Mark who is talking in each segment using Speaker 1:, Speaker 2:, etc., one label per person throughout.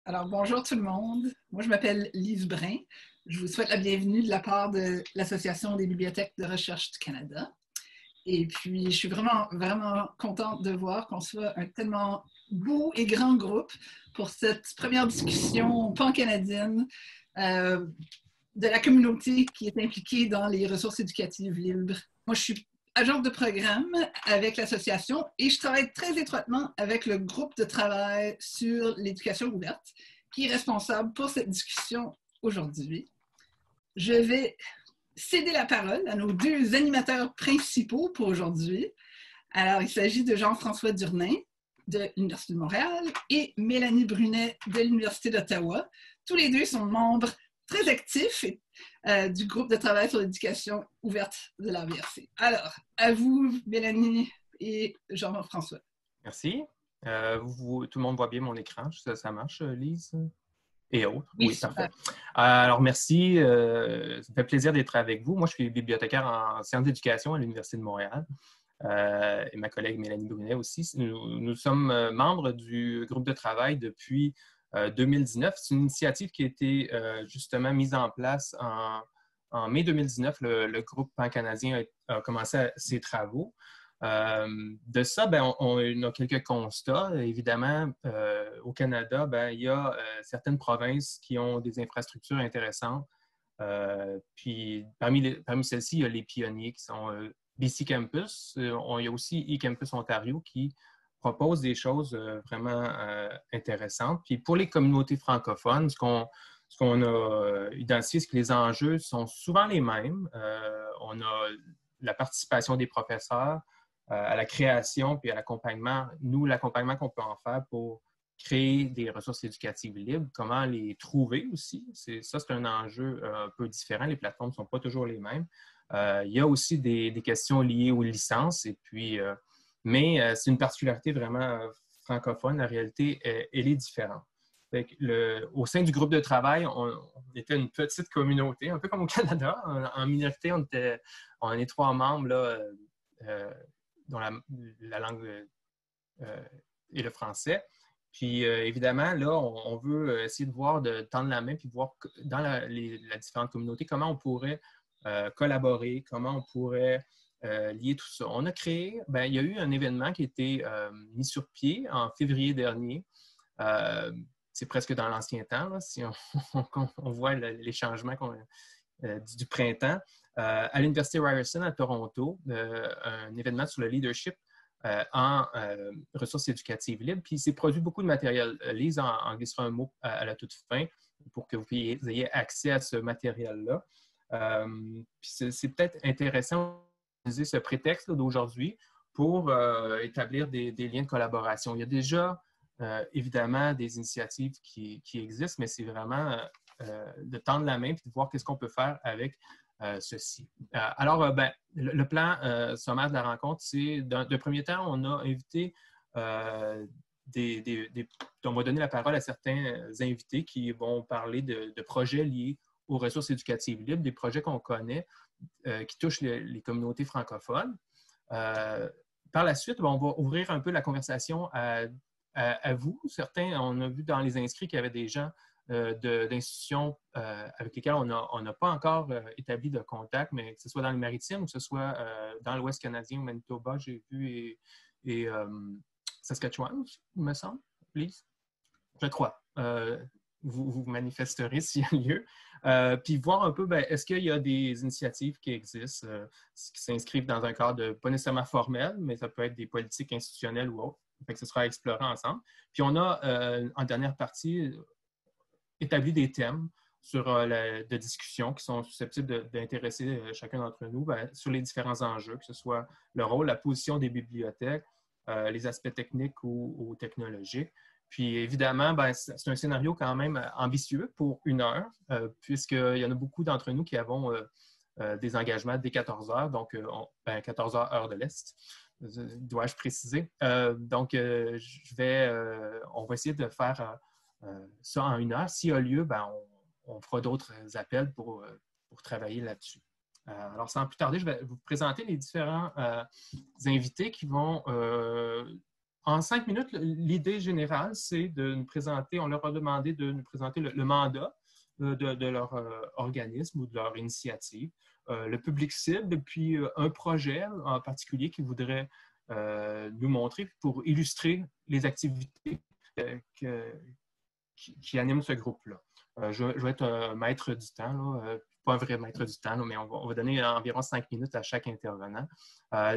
Speaker 1: Alors, bonjour tout le monde. Moi, je m'appelle Lise Brun. Je vous souhaite la bienvenue de la part de l'Association des bibliothèques de recherche du Canada. Et puis, je suis vraiment, vraiment contente de voir qu'on soit un tellement beau et grand groupe pour cette première discussion pan-canadienne de la communauté qui est impliquée dans les ressources éducatives libres. Moi, je suis agente de programme avec l'association et je travaille très étroitement avec le groupe de travail sur l'éducation ouverte qui est responsable pour cette discussion aujourd'hui. Je vais céder la parole à nos deux animateurs principaux pour aujourd'hui. Alors, il s'agit de Jean-François Durnin de l'Université de Montréal et Mélanie Brunet de l'Université d'Ottawa. Tous les deux sont membres très actifs du groupe de travail sur l'éducation ouverte de la VRC. Alors, à vous, Mélanie et Jean-François.
Speaker 2: Merci. Tout le monde voit bien mon écran. Ça marche, Lise? Et autres.
Speaker 1: Oui,
Speaker 2: parfait. Alors, merci. Ça me fait plaisir d'être avec vous. Moi, je suis bibliothécaire en sciences d'éducation à l'Université de Montréal. Et ma collègue Mélanie Brunet aussi. Nous sommes membres du groupe de travail depuis 2019. C'est une initiative qui a été justement mise en place en mai 2019. Le groupe pan-canadien a commencé ses travaux. De ça, on a quelques constats. Évidemment, au Canada, il y a certaines provinces qui ont des infrastructures intéressantes. Puis parmi celles-ci, il y a les pionniers qui sont BC Campus. Il y a aussi eCampus Ontario qui propose des choses vraiment intéressantes. Puis pour les communautés francophones, ce qu'on a identifié, c'est que les enjeux sont souvent les mêmes. On a la participation des professeurs, à la création puis à l'accompagnement. Nous, l'accompagnement qu'on peut en faire pour créer des ressources éducatives libres, comment les trouver aussi. C'est un enjeu un peu différent. Les plateformes ne sont pas toujours les mêmes. Il y a aussi des questions liées aux licences, et puis, mais c'est une particularité vraiment francophone. La réalité, elle est différente. Au sein du groupe de travail, on était une petite communauté, un peu comme au Canada. En minorité, on est 3 membres là, dont la langue est le français. Puis, évidemment, là, on veut essayer de voir, de tendre la main, puis voir dans la différente communauté comment on pourrait collaborer, comment on pourrait lier tout ça. On a créé, il y a eu un événement qui a été mis sur pied en février dernier. C'est presque dans l'ancien temps, là, si on voit les changements du printemps. À l'Université Ryerson à Toronto, un événement sur le leadership en ressources éducatives libres. Puis, il s'est produit beaucoup de matériel. Lise en glissera un mot à la toute fin pour que vous ayez accès à ce matériel-là. Puis, c'est peut-être intéressant d'utiliser ce prétexte d'aujourd'hui pour établir des liens de collaboration. Il y a déjà, évidemment, des initiatives qui existent, mais c'est vraiment de tendre la main et de voir qu'est-ce qu'on peut faire avec ceci. Alors, le plan sommaire de la rencontre, c'est, d'un premier temps, on a invité on va donner la parole à certains invités qui vont parler de projets liés aux ressources éducatives libres, des projets qu'on connaît qui touchent les communautés francophones. Par la suite, on va ouvrir un peu la conversation à vous. Certains, on a vu dans les inscrits qu'il y avait des gens d'institutions avec lesquelles on n'a pas encore établi de contact, mais que ce soit dans les Maritimes ou que ce soit dans l'Ouest canadien, au Manitoba, j'ai vu, et Saskatchewan, il me semble, Lise? Je crois. Vous manifesterez s'il y a lieu. Puis voir un peu, est-ce qu'il y a des initiatives qui existent, qui s'inscrivent dans un cadre pas nécessairement formel, mais ça peut être des politiques institutionnelles ou autres. Fait que ce sera à explorer ensemble. Puis on a, en dernière partie, établi des thèmes de discussion qui sont susceptibles d'intéresser chacun d'entre nous sur les différents enjeux, que ce soit le rôle, la position des bibliothèques, les aspects techniques ou technologiques. Puis évidemment, c'est un scénario quand même ambitieux pour 1 heure, puisqu'il y en a beaucoup d'entre nous qui avons des engagements dès 14 heures, donc 14 heures, heure de l'Est, dois-je préciser. Donc, on va essayer de faire ça en 1 heure. S'il y a lieu, on fera d'autres appels pour travailler là-dessus. Alors, sans plus tarder, je vais vous présenter les différents invités qui vont En 5 minutes, l'idée générale, c'est de nous présenter, on leur a demandé de nous présenter le mandat de leur organisme ou de leur initiative, le public cible, puis un projet en particulier qu'ils voudraient nous montrer pour illustrer les activités qui animent ce groupe-là. Je vais être un maître du temps, là, pas un vrai maître du temps, là, mais on va donner environ 5 minutes à chaque intervenant.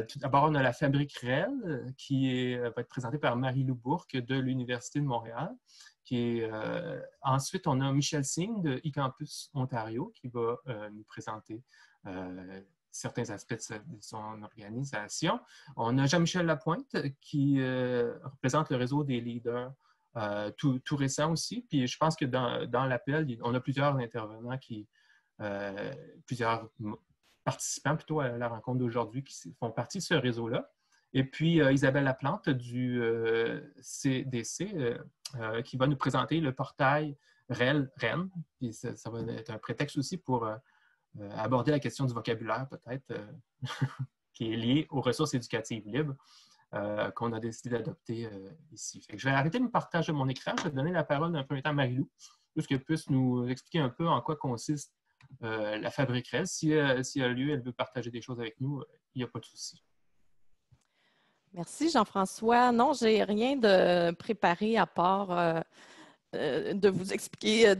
Speaker 2: Tout d'abord, on a la Fabrique REL qui va être présentée par Marie-Lou Bourque de l'Université de Montréal. Ensuite, on a Michel Singh de eCampus Ontario qui va nous présenter certains aspects de son organisation. On a Jean-Michel Lapointe qui représente le réseau des leaders tout récent aussi. Puis je pense que dans l'appel, on a plusieurs intervenants plusieurs participants plutôt à la rencontre d'aujourd'hui qui font partie de ce réseau-là. Et puis Isabelle Laplante du CDC qui va nous présenter le portail REN. Puis ça va être un prétexte aussi pour aborder la question du vocabulaire peut-être qui est lié aux ressources éducatives libres. Qu'on a décidé d'adopter ici. Fait que je vais arrêter le partage de mon écran. Je vais donner la parole d'un premier temps à Marie-Lou, juste qu'elle puisse nous expliquer un peu en quoi consiste la Fabrique REL. Si elle a lieu, elle veut partager des choses avec nous, il n'y a pas de souci.
Speaker 3: Merci Jean-François. Non, je n'ai rien de préparé à part de vous expliquer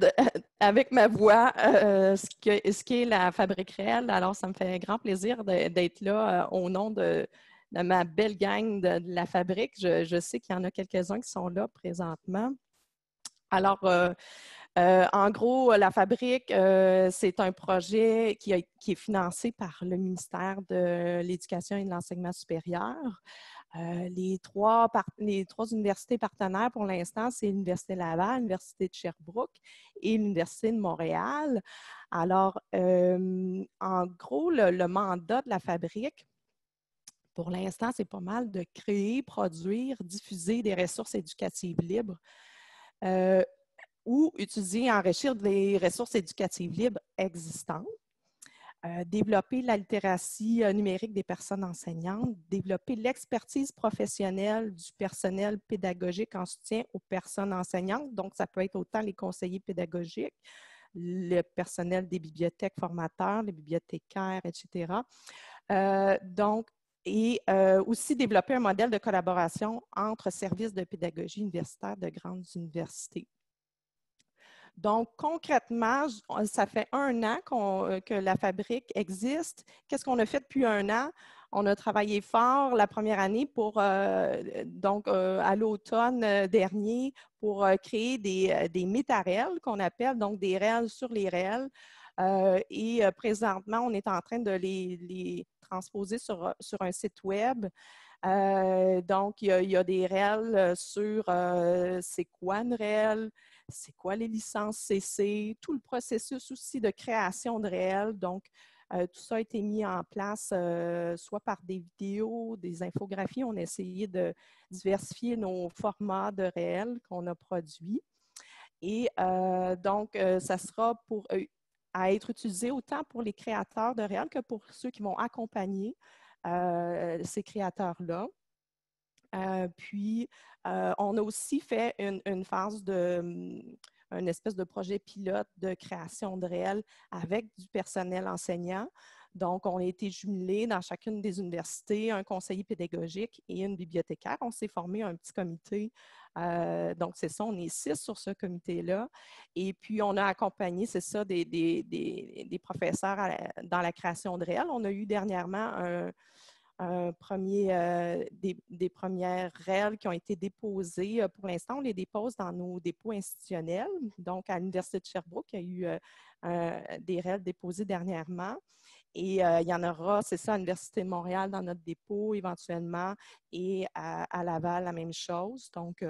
Speaker 3: avec ma voix ce qu'est la Fabrique REL. Alors, ça me fait grand plaisir d'être là au nom de ma belle gang de la Fabrique. Je sais qu'il y en a quelques-uns qui sont là présentement. Alors, en gros, la Fabrique, c'est un projet qui est financé par le ministère de l'Éducation et de l'Enseignement supérieur. Les trois universités partenaires pour l'instant, c'est l'Université Laval, l'Université de Sherbrooke et l'Université de Montréal. Alors, en gros, le mandat de la Fabrique, pour l'instant, c'est pas mal de créer, produire, diffuser des ressources éducatives libres ou utiliser et enrichir des ressources éducatives libres existantes, développer la littératie numérique des personnes enseignantes, développer l'expertise professionnelle du personnel pédagogique en soutien aux personnes enseignantes. Donc, ça peut être autant les conseillers pédagogiques, le personnel des bibliothèques formateurs, les bibliothécaires, etc. Et aussi développer un modèle de collaboration entre services de pédagogie universitaire de grandes universités. Donc, concrètement, ça fait 1 an que la Fabrique existe. Qu'est-ce qu'on a fait depuis 1 an? On a travaillé fort la première année à l'automne dernier pour créer des méta-REL qu'on appelle, donc des REL sur les REL. Et présentement, on est en train de les transposer sur un site web. Donc, il y a des REL sur c'est quoi une REL, c'est quoi les licences CC, tout le processus aussi de création de REL. Donc, tout ça a été mis en place soit par des vidéos, des infographies. On a essayé de diversifier nos formats de REL qu'on a produits. Et donc, ça sera à être utilisé autant pour les créateurs de REL que pour ceux qui vont accompagner ces créateurs-là. Puis, on a aussi fait une phase une espèce de projet pilote de création de REL avec du personnel enseignant. Donc, on a été jumelés dans chacune des universités, un conseiller pédagogique et une bibliothécaire. On s'est formé un petit comité. Donc, c'est ça, on est 6 sur ce comité-là. Et puis, on a accompagné, c'est ça, des professeurs dans la création de REL. On a eu dernièrement des premières REL qui ont été déposées. Pour l'instant, on les dépose dans nos dépôts institutionnels. Donc, à l'Université de Sherbrooke, il y a eu des REL déposées dernièrement. Et il y en aura, c'est ça, à l'Université de Montréal dans notre dépôt éventuellement et à Laval, la même chose. Donc,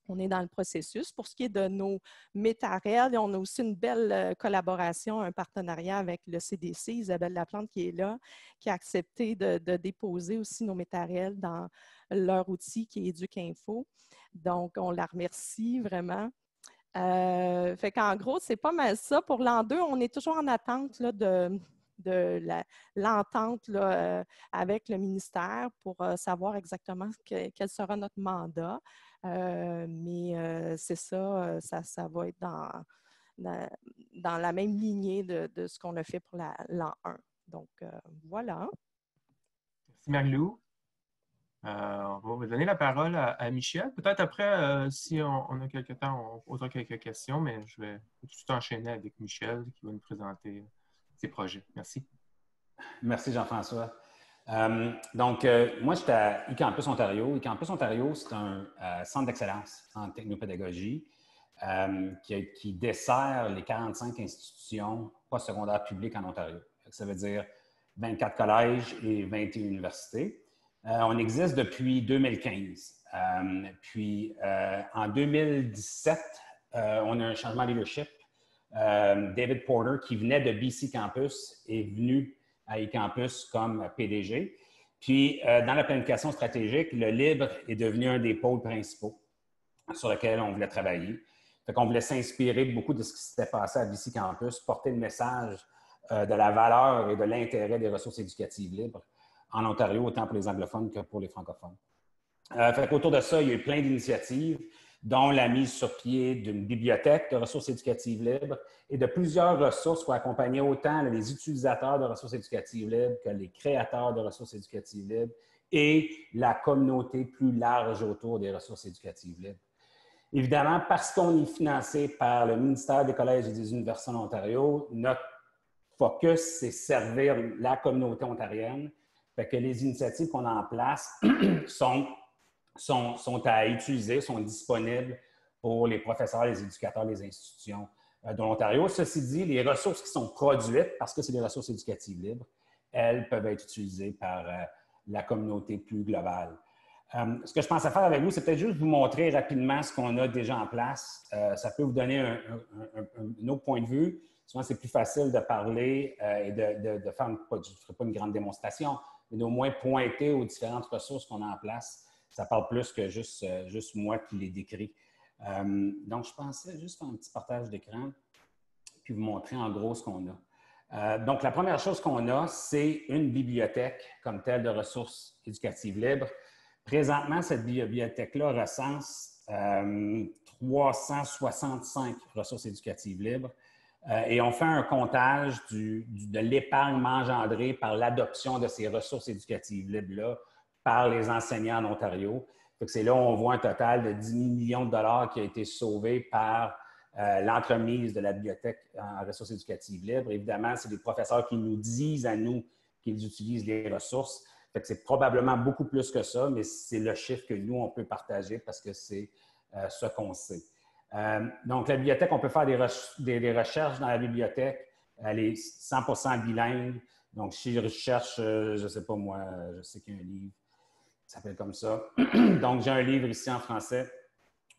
Speaker 3: on est dans le processus. Pour ce qui est de nos méta-REL, on a aussi une belle collaboration, un partenariat avec le CDC, Isabelle Laplante qui est là, qui a accepté de déposer aussi nos méta-REL dans leur outil qui est EducInfo. Donc, on la remercie vraiment. Fait qu'en gros, c'est pas mal ça. Pour l'an 2, on est toujours en attente là, l'entente avec le ministère pour savoir exactement quel sera notre mandat. Mais c'est ça, ça va être dans la même lignée de ce qu'on a fait pour l'an 1. Donc, voilà.
Speaker 2: Merci, Marie-Lou. On va vous donner la parole à Michel. Peut-être après, si on a quelques temps, on posera quelques questions, mais je vais tout de suite enchaîner avec Michel qui va nous présenter ses projets. Merci.
Speaker 4: Merci, Jean-François. Moi, j'étais à eCampus Ontario. eCampus Ontario, c'est un centre d'excellence en technopédagogie qui dessert les 45 institutions postsecondaires publiques en Ontario. Ça veut dire 24 collèges et 21 universités. On existe depuis 2015. En 2017, on a un changement de leadership. David Porter, qui venait de BC Campus, est venu à eCampus comme PDG. Puis, dans la planification stratégique, le libre est devenu un des pôles principaux sur lesquels on voulait travailler. Fait qu'on voulait s'inspirer beaucoup de ce qui s'était passé à BC Campus, porter le message de la valeur et de l'intérêt des ressources éducatives libres en Ontario, autant pour les anglophones que pour les francophones. Autour de ça, il y a eu plein d'initiatives, dont la mise sur pied d'une bibliothèque de ressources éducatives libres et de plusieurs ressources pour accompagner autant les utilisateurs de ressources éducatives libres que les créateurs de ressources éducatives libres et la communauté plus large autour des ressources éducatives libres. Évidemment, parce qu'on est financé par le ministère des Collèges et des Universités en Ontario, notre focus, c'est servir la communauté ontarienne. Fait que les initiatives qu'on a en place sont à utiliser, sont disponibles pour les professeurs, les éducateurs, les institutions de l'Ontario. Ceci dit, les ressources qui sont produites, parce que c'est des ressources éducatives libres, elles peuvent être utilisées par la communauté plus globale. Ce que je pense à faire avec vous, c'est peut-être juste vous montrer rapidement ce qu'on a déjà en place. Ça peut vous donner un autre point de vue. Souvent, c'est plus facile de parler et de faire, je ne ferai pas une grande démonstration, mais d'au moins pointer aux différentes ressources qu'on a en place. Ça parle plus que juste moi qui les décris. Donc, je pensais juste faire un petit partage d'écran puis vous montrer en gros ce qu'on a. Donc, la première chose qu'on a, c'est une bibliothèque comme telle de ressources éducatives libres. Présentement, cette bibliothèque-là recense 365 ressources éducatives libres et on fait un comptage de l'épargne engendrée par l'adoption de ces ressources éducatives libres-là par les enseignants en Ontario. C'est là où on voit un total de 10 millions de dollars qui a été sauvé par l'entremise de la bibliothèque en ressources éducatives libres. Évidemment, c'est des professeurs qui nous disent à nous qu'ils utilisent les ressources. C'est probablement beaucoup plus que ça, mais c'est le chiffre que nous, on peut partager parce que c'est ce qu'on sait. Donc, la bibliothèque, on peut faire des recherches dans la bibliothèque. Elle est 100% bilingue. Donc, si je recherche, je ne sais pas moi, je sais qu'il y a un livre qui s'appelle comme ça. Donc, j'ai un livre ici en français.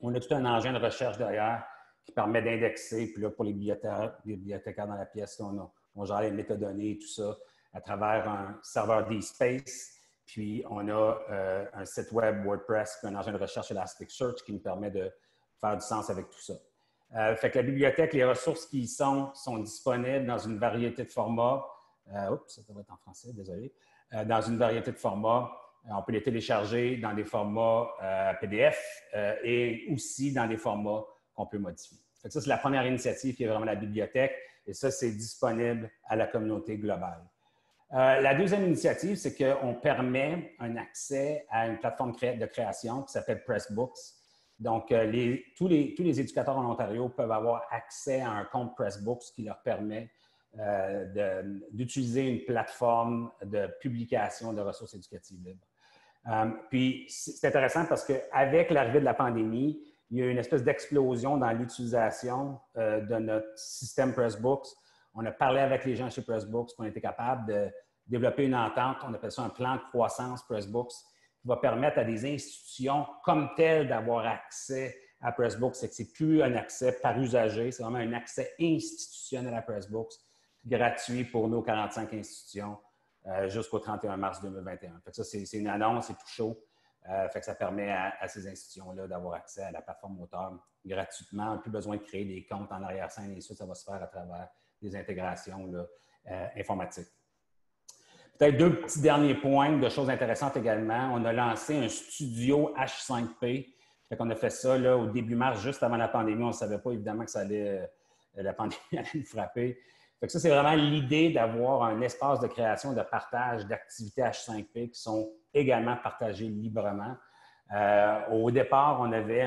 Speaker 4: On a tout un engin de recherche derrière qui permet d'indexer. Puis là, pour les bibliothécaires dans la pièce, on gère les métadonnées et tout ça à travers un serveur DSpace. Puis, on a un site web WordPress, un engin de recherche Elasticsearch qui nous permet de faire du sens avec tout ça. Fait que la bibliothèque, les ressources qui y sont disponibles dans une variété de formats. Ça devrait être en français, désolé. Dans une variété de formats. On peut les télécharger dans des formats PDF et aussi dans des formats qu'on peut modifier. Fait que ça, c'est la première initiative qui est vraiment la bibliothèque et ça, c'est disponible à la communauté globale. La deuxième initiative, c'est qu'on permet un accès à une plateforme de création qui s'appelle Pressbooks. Donc, tous les éducateurs en Ontario peuvent avoir accès à un compte Pressbooks qui leur permet d'utiliser une plateforme de publication de ressources éducatives libres. Puis, c'est intéressant parce qu'avec l'arrivée de la pandémie, il y a eu une espèce d'explosion dans l'utilisation de notre système Pressbooks. On a parlé avec les gens chez Pressbooks, on a été capable de développer une entente, on appelle ça un plan de croissance Pressbooks, qui va permettre à des institutions comme telles d'avoir accès à Pressbooks. Ce n'est plus un accès par usager, c'est vraiment un accès institutionnel à Pressbooks, gratuit pour nos 45 institutions jusqu'au 31 mars 2021. Fait que ça, c'est une annonce, c'est tout chaud. Fait que ça permet à ces institutions-là d'avoir accès à la plateforme auteur gratuitement. On n'a plus besoin de créer des comptes en arrière-scène et ça va se faire à travers des intégrations là, informatiques. Peut-être deux petits derniers points de choses intéressantes également. On a lancé un studio H5P. On a fait ça là, au début mars, juste avant la pandémie. On ne savait pas évidemment que la pandémie allait nous frapper. Ça, c'est vraiment l'idée d'avoir un espace de création, de partage d'activités H5P qui sont également partagées librement. Au départ, on avait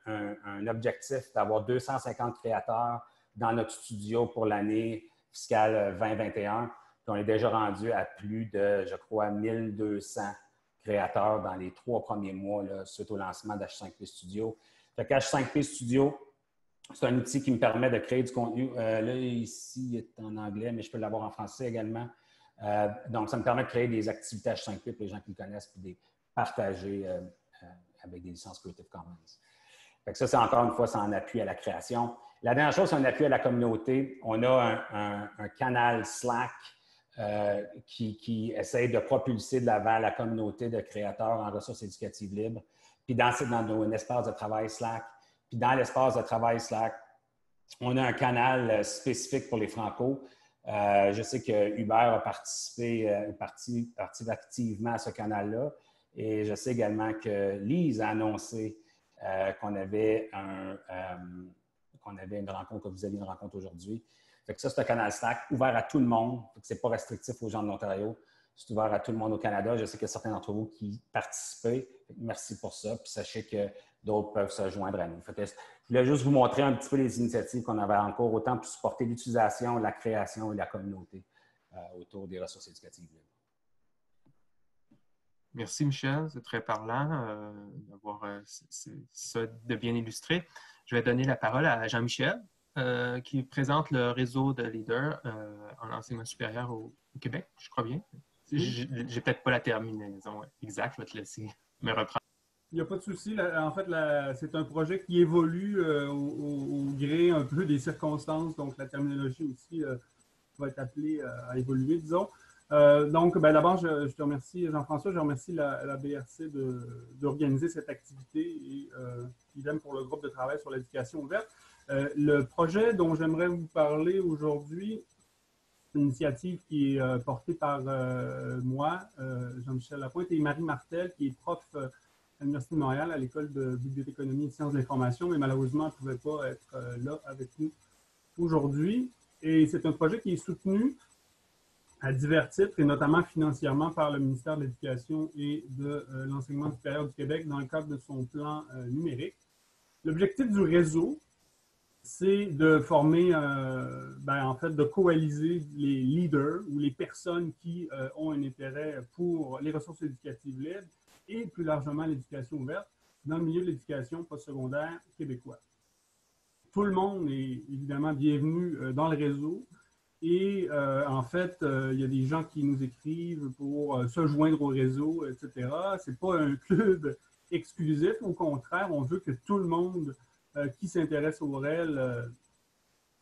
Speaker 4: un objectif d'avoir 250 créateurs dans notre studio pour l'année fiscale 2021. Puis on est déjà rendu à plus de, je crois, 1200 créateurs dans les 3 premiers mois là, suite au lancement d'H5P Studio. H5P Studio, c'est un outil qui me permet de créer du contenu. Là, ici, il est en anglais, mais je peux l'avoir en français également. Donc, ça me permet de créer des activités H5P pour les gens qui me connaissent puis de les partager avec des licences Creative Commons. Ça, c'est encore une fois, c'est en appui à la création. La dernière chose, c'est un appui à la communauté. On a un canal Slack qui essaie de propulser de l'avant la communauté de créateurs en ressources éducatives libres. Puis dans un espace de travail Slack. Puis dans l'espace de travail Slack, on a un canal spécifique pour les Franco. Je sais que Hubert a participé activement à ce canal-là. Et je sais également que Lise a annoncé qu'on avait une rencontre, que vous aviez une rencontre aujourd'hui. Ça, c'est un canal Slack ouvert à tout le monde. Ce n'est pas restrictif aux gens de l'Ontario. C'est ouvert à tout le monde au Canada. Je sais qu'il y a certains d'entre vous qui participaient. Merci pour ça. Puis sachez que d'autres peuvent se joindre à nous. Je voulais juste vous montrer un petit peu les initiatives qu'on avait en cours, autant pour supporter l'utilisation, la création et la communauté autour des ressources éducatives.
Speaker 2: Merci, Michel. C'est très parlant d'avoir ça de bien illustré. Je vais donner la parole à Jean-Michel, qui présente le réseau de leaders en enseignement supérieur au Québec, je crois bien. J'ai peut-être pas la terminaison exacte, je vais te laisser me reprendre.
Speaker 5: Il n'y a pas de souci. En fait, c'est un projet qui évolue au gré un peu des circonstances. Donc, la terminologie aussi va être appelée à évoluer, disons. Donc, d'abord, je te remercie, Jean-François, je remercie la BRC d'organiser cette activité et idem pour le groupe de travail sur l'éducation ouverte. Le projet dont j'aimerais vous parler aujourd'hui, c'est une initiative qui est portée par moi, Jean-Michel Lapointe, et Marie Martel, qui est prof à l'Université de Montréal à l'École de bibliothéconomie et de sciences de l'information, mais malheureusement, elle ne pouvait pas être là avec nous aujourd'hui. Et c'est un projet qui est soutenu à divers titres, et notamment financièrement par le ministère de l'Éducation et de l'Enseignement supérieur du Québec dans le cadre de son plan numérique. L'objectif du réseau, c'est de former, en fait, de coaliser les leaders ou les personnes qui ont un intérêt pour les ressources éducatives libres et plus largement l'éducation ouverte dans le milieu de l'éducation postsecondaire québécois. Tout le monde est évidemment bienvenu dans le réseau. Et en fait, il y a des gens qui nous écrivent pour se joindre au réseau, etc. Ce n'est pas un club exclusif. Au contraire, on veut que tout le monde qui s'intéresse au REL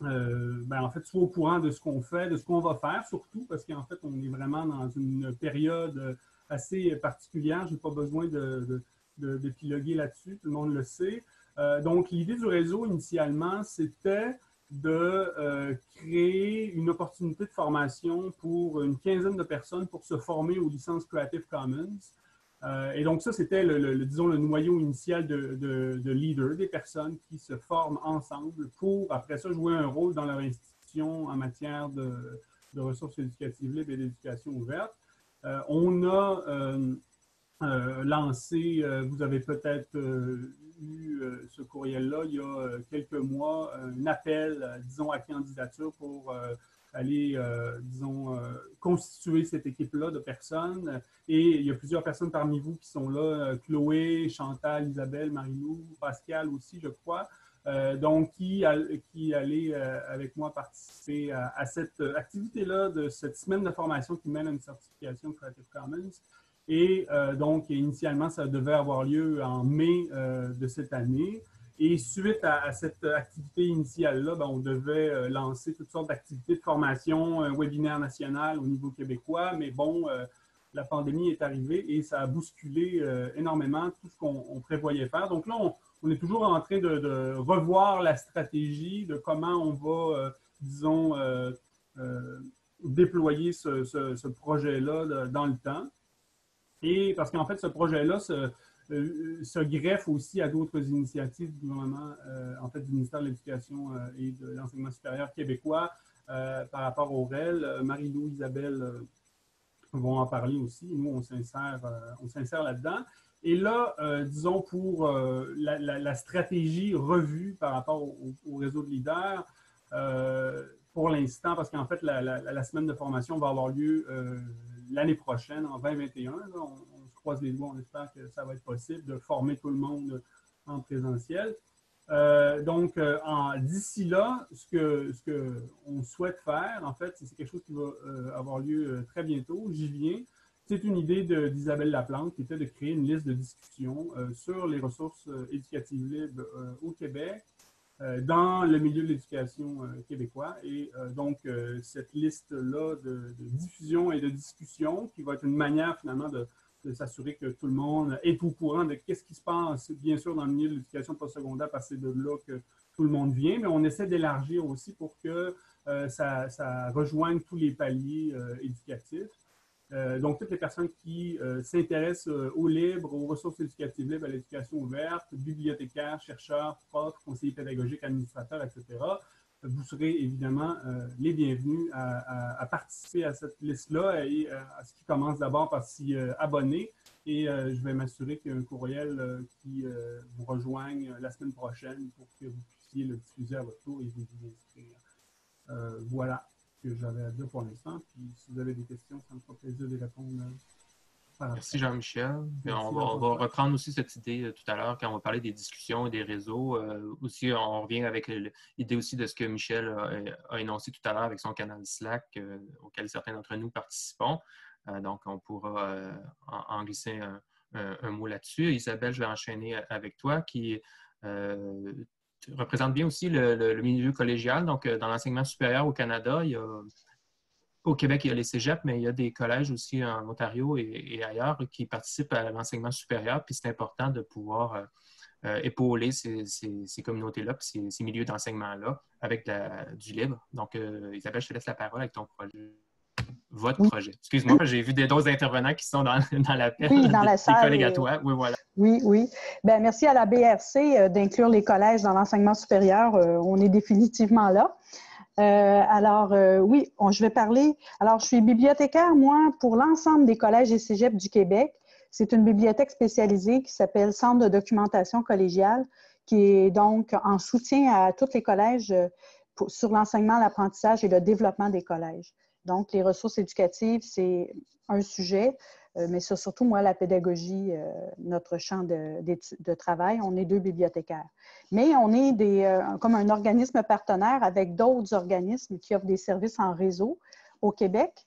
Speaker 5: en fait, soit au courant de ce qu'on fait, de ce qu'on va faire, surtout parce qu'en fait, on est vraiment dans une période assez particulière. Je n'ai pas besoin d'épiloguer là-dessus, tout le monde le sait. Donc, l'idée du réseau, initialement, c'était de créer une opportunité de formation pour une quinzaine de personnes pour se former aux licences Creative Commons. Et donc ça, c'était disons, le noyau initial de leaders, des personnes qui se forment ensemble pour, après ça, jouer un rôle dans leur institution en matière de ressources éducatives libres et d'éducation ouverte. On a lancé, vous avez peut-être eu ce courriel-là il y a quelques mois, un appel, disons, à candidature pour aller, disons, constituer cette équipe-là de personnes. Et il y a plusieurs personnes parmi vous qui sont là, Chloé, Chantal, Isabelle, Marie-Lou, Pascal aussi, je crois, donc qui allaient avec moi participer à cette activité-là, de cette semaine de formation qui mène à une certification Creative Commons. Et donc, initialement, ça devait avoir lieu en mai de cette année. Et suite à cette activité initiale-là, on devait lancer toutes sortes d'activités de formation, un webinaire national au niveau québécois. Mais bon, la pandémie est arrivée et ça a bousculé énormément tout ce qu'on prévoyait faire. Donc là, on est toujours en train de revoir la stratégie de comment on va disons, déployer ce projet-là dans le temps. Et parce qu'en fait, ce projet-là se greffe aussi à d'autres initiatives du gouvernement, en fait, du ministère de l'Éducation et de l'Enseignement supérieur québécois par rapport au REL. Marie-Lou, Isabelle vont en parler aussi. Nous, on s'insère là-dedans. Et là, disons, pour la stratégie revue par rapport au réseau de leaders, pour l'instant, parce qu'en fait, la semaine de formation va avoir lieu l'année prochaine, en 2021. Là, on se croise les doigts, on espère que ça va être possible de former tout le monde en présentiel. Donc, d'ici là, ce qu'on souhaite faire, en fait, c'est quelque chose qui va avoir lieu très bientôt. J'y viens. C'est une idée d'Isabelle Laplante qui était de créer une liste de discussion sur les ressources éducatives libres au Québec, dans le milieu de l'éducation québécois. Et donc, cette liste-là de diffusion et de discussion qui va être une manière finalement de s'assurer que tout le monde est au courant de qu'est-ce qui se passe, bien sûr, dans le milieu de l'éducation postsecondaire, parce que c'est de là que tout le monde vient, mais on essaie d'élargir aussi pour que ça rejoigne tous les paliers éducatifs. Donc, toutes les personnes qui s'intéressent au libre, aux ressources éducatives libres, à l'éducation ouverte, bibliothécaires, chercheurs, profs, conseillers pédagogiques, administrateurs, etc., vous serez évidemment les bienvenus à participer à cette liste-là et à ce qui commence d'abord par s'y abonner. Et je vais m'assurer qu'il y a un courriel qui vous rejoigne la semaine prochaine pour que vous puissiez le diffuser à votre tour et vous y inscrire. Voilà ce que j'avais à dire pour l'instant. Puis si vous avez des questions, ça me fera plaisir de répondre.
Speaker 2: Merci Jean-Michel. On va reprendre aussi cette idée tout à l'heure quand on va parler des discussions et des réseaux. Aussi, on revient avec l'idée aussi de ce que Michel a énoncé tout à l'heure avec son canal Slack auquel certains d'entre nous participons. Donc, on pourra en glisser un mot là-dessus. Isabelle, je vais enchaîner avec toi qui représente bien aussi le milieu collégial. Donc, dans l'enseignement supérieur au Canada, au Québec, il y a les cégeps, mais il y a des collèges aussi en Ontario et ailleurs qui participent à l'enseignement supérieur. Puis c'est important de pouvoir épauler ces communautés-là, puis ces milieux d'enseignement-là avec du libre. Donc, Isabelle, je te laisse la parole avec ton projet. Votre projet. Excuse-moi, j'ai vu d'autres intervenants qui sont dans l'appel.
Speaker 6: Oui, dans la salle.
Speaker 2: Des collègues à toi. Oui, voilà.
Speaker 6: Oui, oui. Bien, merci à la BRC d'inclure les collèges dans l'enseignement supérieur. On est définitivement là. Oui, je vais parler. Alors, je suis bibliothécaire, moi, pour l'ensemble des collèges et cégeps du Québec. C'est une bibliothèque spécialisée qui s'appelle Centre de documentation collégiale, qui est donc en soutien à tous les collèges sur l'enseignement, l'apprentissage et le développement des collèges. Donc, les ressources éducatives, c'est un sujet, mais c'est surtout, moi, la pédagogie, notre champ de travail. On est 2 bibliothécaires. Mais on est comme un organisme partenaire avec d'autres organismes qui offrent des services en réseau au Québec.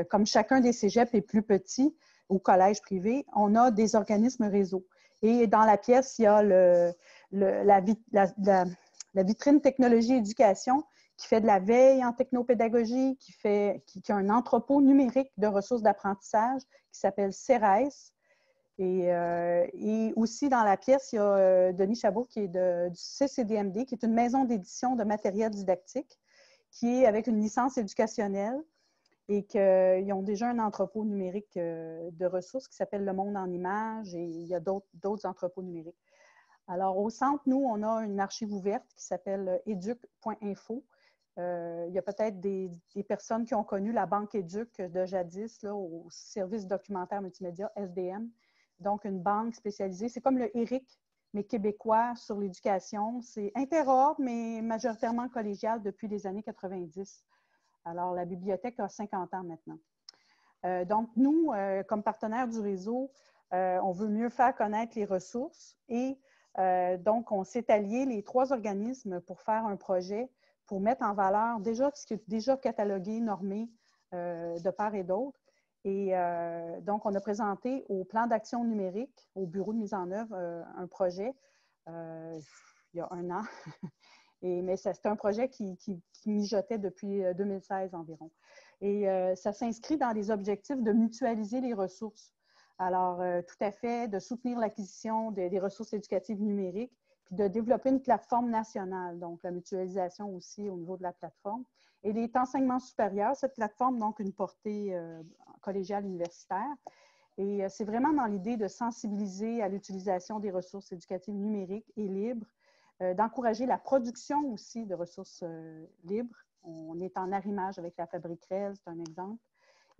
Speaker 6: Comme chacun des cégeps est plus petit au collège privé, on a des organismes réseau. Et dans la pièce, il y a la vitrine technologie éducation qui fait de la veille en technopédagogie, qui a un entrepôt numérique de ressources d'apprentissage qui s'appelle CERES. Et aussi dans la pièce, il y a Denis Chabot qui est du CCDMD, qui est une maison d'édition de matériel didactique, qui est avec une licence éducationnelle et qu'ils ont déjà un entrepôt numérique de ressources qui s'appelle Le Monde en images et il y a d'autres entrepôts numériques. Alors, au centre, nous, on a une archive ouverte qui s'appelle educ.info. Il y a peut-être des personnes qui ont connu la Banque Éduc de jadis, là, au service documentaire multimédia, SDM. Donc, une banque spécialisée. C'est comme le ERIC, mais québécois sur l'éducation. C'est interordre, mais majoritairement collégial depuis les années 90. Alors, la bibliothèque a 50 ans maintenant. Donc, nous, comme partenaires du réseau, on veut mieux faire connaître les ressources et donc, on s'est alliés, les 3 organismes, pour faire un projet pour mettre en valeur déjà ce qui est déjà catalogué, normé de part et d'autre. Et donc, on a présenté au plan d'action numérique, au bureau de mise en œuvre, un projet il y a 1 an. Mais c'est un projet qui mijotait depuis 2016 environ. Et ça s'inscrit dans les objectifs de mutualiser les ressources. Alors, tout à fait, de soutenir l'acquisition des ressources éducatives numériques, puis de développer une plateforme nationale, donc la mutualisation aussi au niveau de la plateforme. Et les enseignements supérieurs, cette plateforme, donc une portée collégiale universitaire. Et c'est vraiment dans l'idée de sensibiliser à l'utilisation des ressources éducatives numériques et libres, d'encourager la production aussi de ressources libres. On est en arrimage avec la Fabrique REL, c'est un exemple.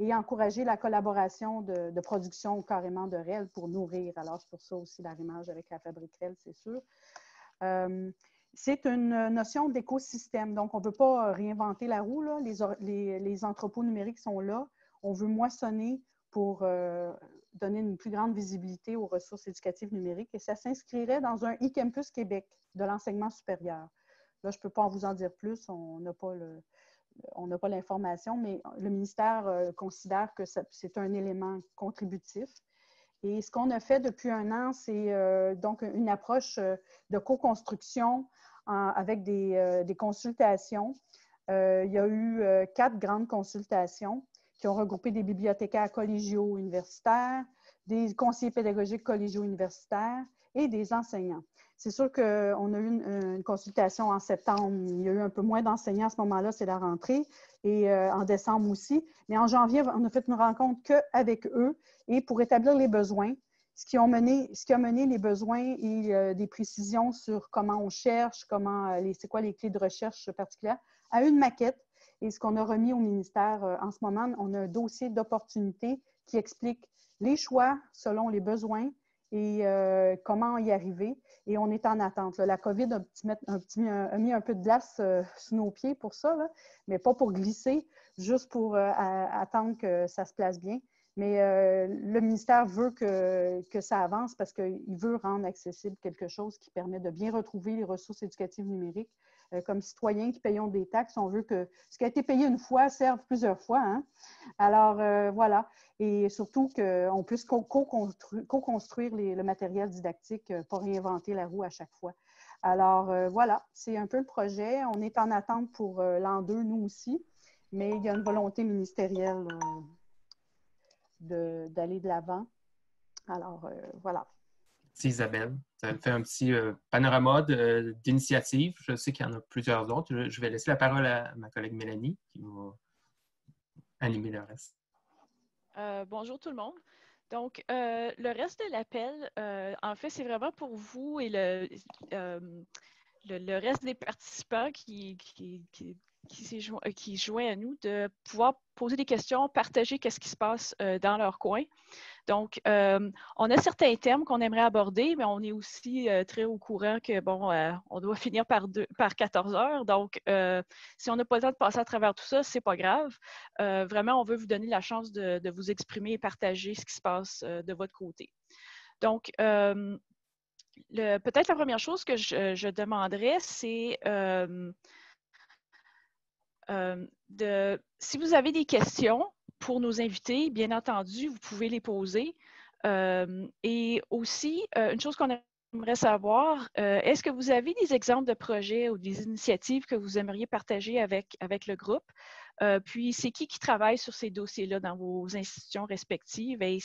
Speaker 6: Et encourager la collaboration de production carrément de REL pour nourrir. Alors, c'est pour ça aussi l'arrimage avec la Fabrique REL, c'est sûr. C'est une notion d'écosystème. Donc, on ne veut pas réinventer la roue, là. Les entrepôts numériques sont là. On veut moissonner pour donner une plus grande visibilité aux ressources éducatives numériques. Et ça s'inscrirait dans un e-Campus Québec de l'enseignement supérieur. Là, je ne peux pas vous en dire plus. On n'a pas l'information, mais le ministère considère que c'est un élément contributif. Et ce qu'on a fait depuis un an, c'est donc une approche de co-construction avec des consultations. Il y a eu 4 grandes consultations qui ont regroupé des bibliothécaires collégiaux universitaires, des conseillers pédagogiques collégiaux universitaires et des enseignants. C'est sûr qu'on a eu une consultation en septembre. Il y a eu un peu moins d'enseignants à ce moment-là, c'est la rentrée, et en décembre aussi. Mais en janvier, on a fait une rencontre qu'avec eux et pour établir les besoins, ce qui a mené les besoins et des précisions sur comment on cherche, c'est quoi les clés de recherche particulières, à une maquette. Et ce qu'on a remis au ministère en ce moment, on a un dossier d'opportunité qui explique les choix selon les besoins et comment y arriver. Et on est en attente. La COVID a mis un peu de glace sous nos pieds pour ça, là, mais pas pour glisser, juste pour attendre que ça se place bien. Mais le ministère veut que ça avance parce qu'il veut rendre accessible quelque chose qui permet de bien retrouver les ressources éducatives numériques. Comme citoyens qui payons des taxes, on veut que ce qui a été payé une fois serve plusieurs fois. Hein? Alors, voilà. Et surtout qu'on puisse co-construire le matériel didactique, pas réinventer la roue à chaque fois. Alors, voilà, c'est un peu le projet. On est en attente pour l'an 2, nous aussi, mais il y a une volonté ministérielle d'aller de l'avant. Alors, voilà.
Speaker 2: Merci Isabelle. Ça me fait un petit panorama d'initiatives. Je sais qu'il y en a plusieurs autres. Je vais laisser la parole à ma collègue Mélanie qui va animer le reste.
Speaker 7: Bonjour tout le monde. Donc, le reste de l'appel, en fait, c'est vraiment pour vous et le reste des participants qui joignent à nous de pouvoir poser des questions, partager qu'est-ce qui se passe dans leur coin. Donc, on a certains thèmes qu'on aimerait aborder, mais on est aussi très au courant que, bon, on doit finir par 14 heures. Donc, si on n'a pas le temps de passer à travers tout ça, c'est pas grave. Vraiment, on veut vous donner la chance de vous exprimer et partager ce qui se passe de votre côté. Donc, peut-être la première chose que je demanderais, c'est si vous avez des questions pour nos invités, bien entendu, vous pouvez les poser. Et aussi, une chose qu'on aimerait savoir, est-ce que vous avez des exemples de projets ou des initiatives que vous aimeriez partager avec le groupe? Puis, c'est qui travaille sur ces dossiers-là dans vos institutions respectives? Et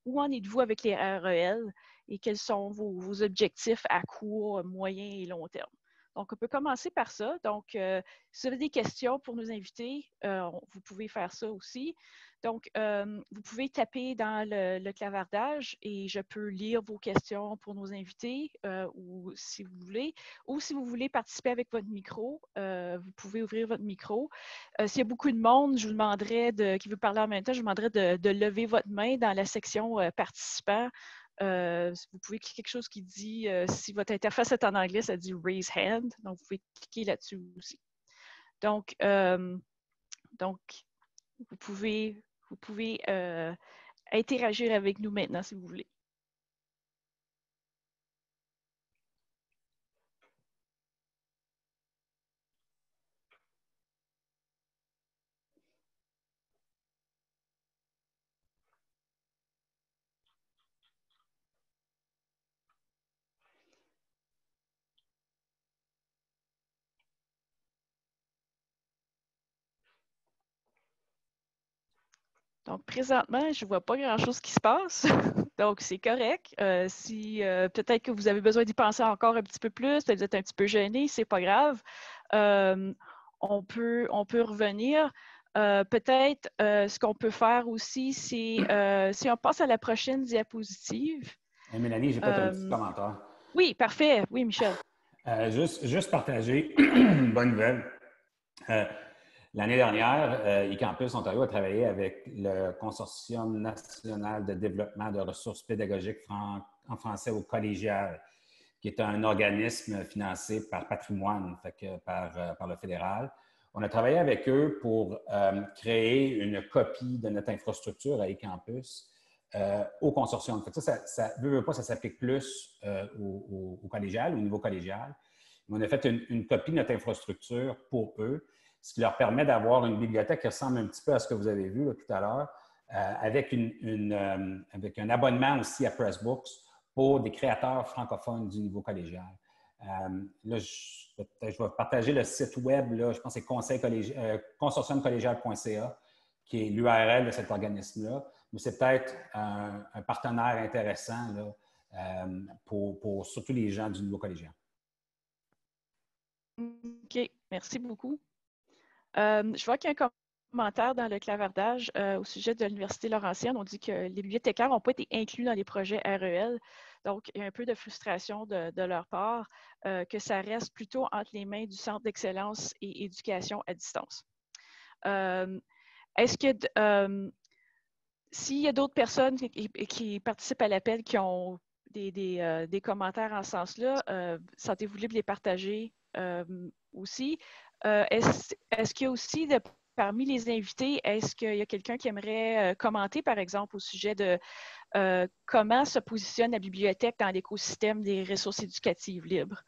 Speaker 7: où en êtes-vous avec les REL et quels sont vos objectifs à court, moyen et long terme? Donc, on peut commencer par ça. Donc, si vous avez des questions pour nos invités, vous pouvez faire ça aussi. Donc, vous pouvez taper dans le clavardage et je peux lire vos questions pour nos invités ou si vous voulez. Ou si vous voulez participer avec votre micro, vous pouvez ouvrir votre micro. S'il y a beaucoup de monde, je vous demanderais qui veut parler en même temps, je vous demanderais de lever votre main dans la section participants. Vous pouvez cliquer quelque chose qui dit, si votre interface est en anglais, ça dit Raise Hand. Donc, vous pouvez cliquer là-dessus aussi. Donc vous pouvez interagir avec nous maintenant si vous voulez. Donc, présentement, je ne vois pas grand-chose qui se passe. Donc, c'est correct. Si peut-être que vous avez besoin d'y penser encore un petit peu plus, peut-être que vous êtes un petit peu gêné, c'est pas grave. On peut revenir. Peut-être, ce qu'on peut faire aussi, c'est si on passe à la prochaine diapositive.
Speaker 4: Mélanie, j'ai peut-être un petit commentaire.
Speaker 7: Oui, parfait. Oui, Michel.
Speaker 4: Juste partager une bonne nouvelle. L'année dernière, eCampus Ontario a travaillé avec le Consortium national de développement de ressources pédagogiques en français au collégial, qui est un organisme financé par Patrimoine, par le fédéral. On a travaillé avec eux pour créer une copie de notre infrastructure à eCampus au consortium. Fait que ça s'applique plus au collégial, au niveau collégial. Mais on a fait une copie de notre infrastructure pour eux, ce qui leur permet d'avoir une bibliothèque qui ressemble un petit peu à ce que vous avez vu là, tout à l'heure, avec un abonnement aussi à Pressbooks pour des créateurs francophones du niveau collégial. Là, je vais partager le site web, là, je pense que c'est consortiumcollégial.ca, qui est l'URL de cet organisme-là. Mais c'est peut-être un partenaire intéressant là, pour surtout les gens du niveau collégial.
Speaker 7: OK, merci beaucoup. Je vois qu'il y a un commentaire dans le clavardage au sujet de l'Université Laurentienne. On dit que les bibliothécaires n'ont pas été inclus dans les projets REL. Donc, il y a un peu de frustration de leur part que ça reste plutôt entre les mains du Centre d'excellence et éducation à distance. Est-ce que s'il y a d'autres personnes qui participent à l'appel qui ont des commentaires en ce sens-là, sentez-vous libre de les partager aussi. Est-ce qu'il y a aussi, parmi les invités, est-ce qu'il y a quelqu'un qui aimerait commenter, par exemple, au sujet de comment se positionne la bibliothèque dans l'écosystème des ressources éducatives libres?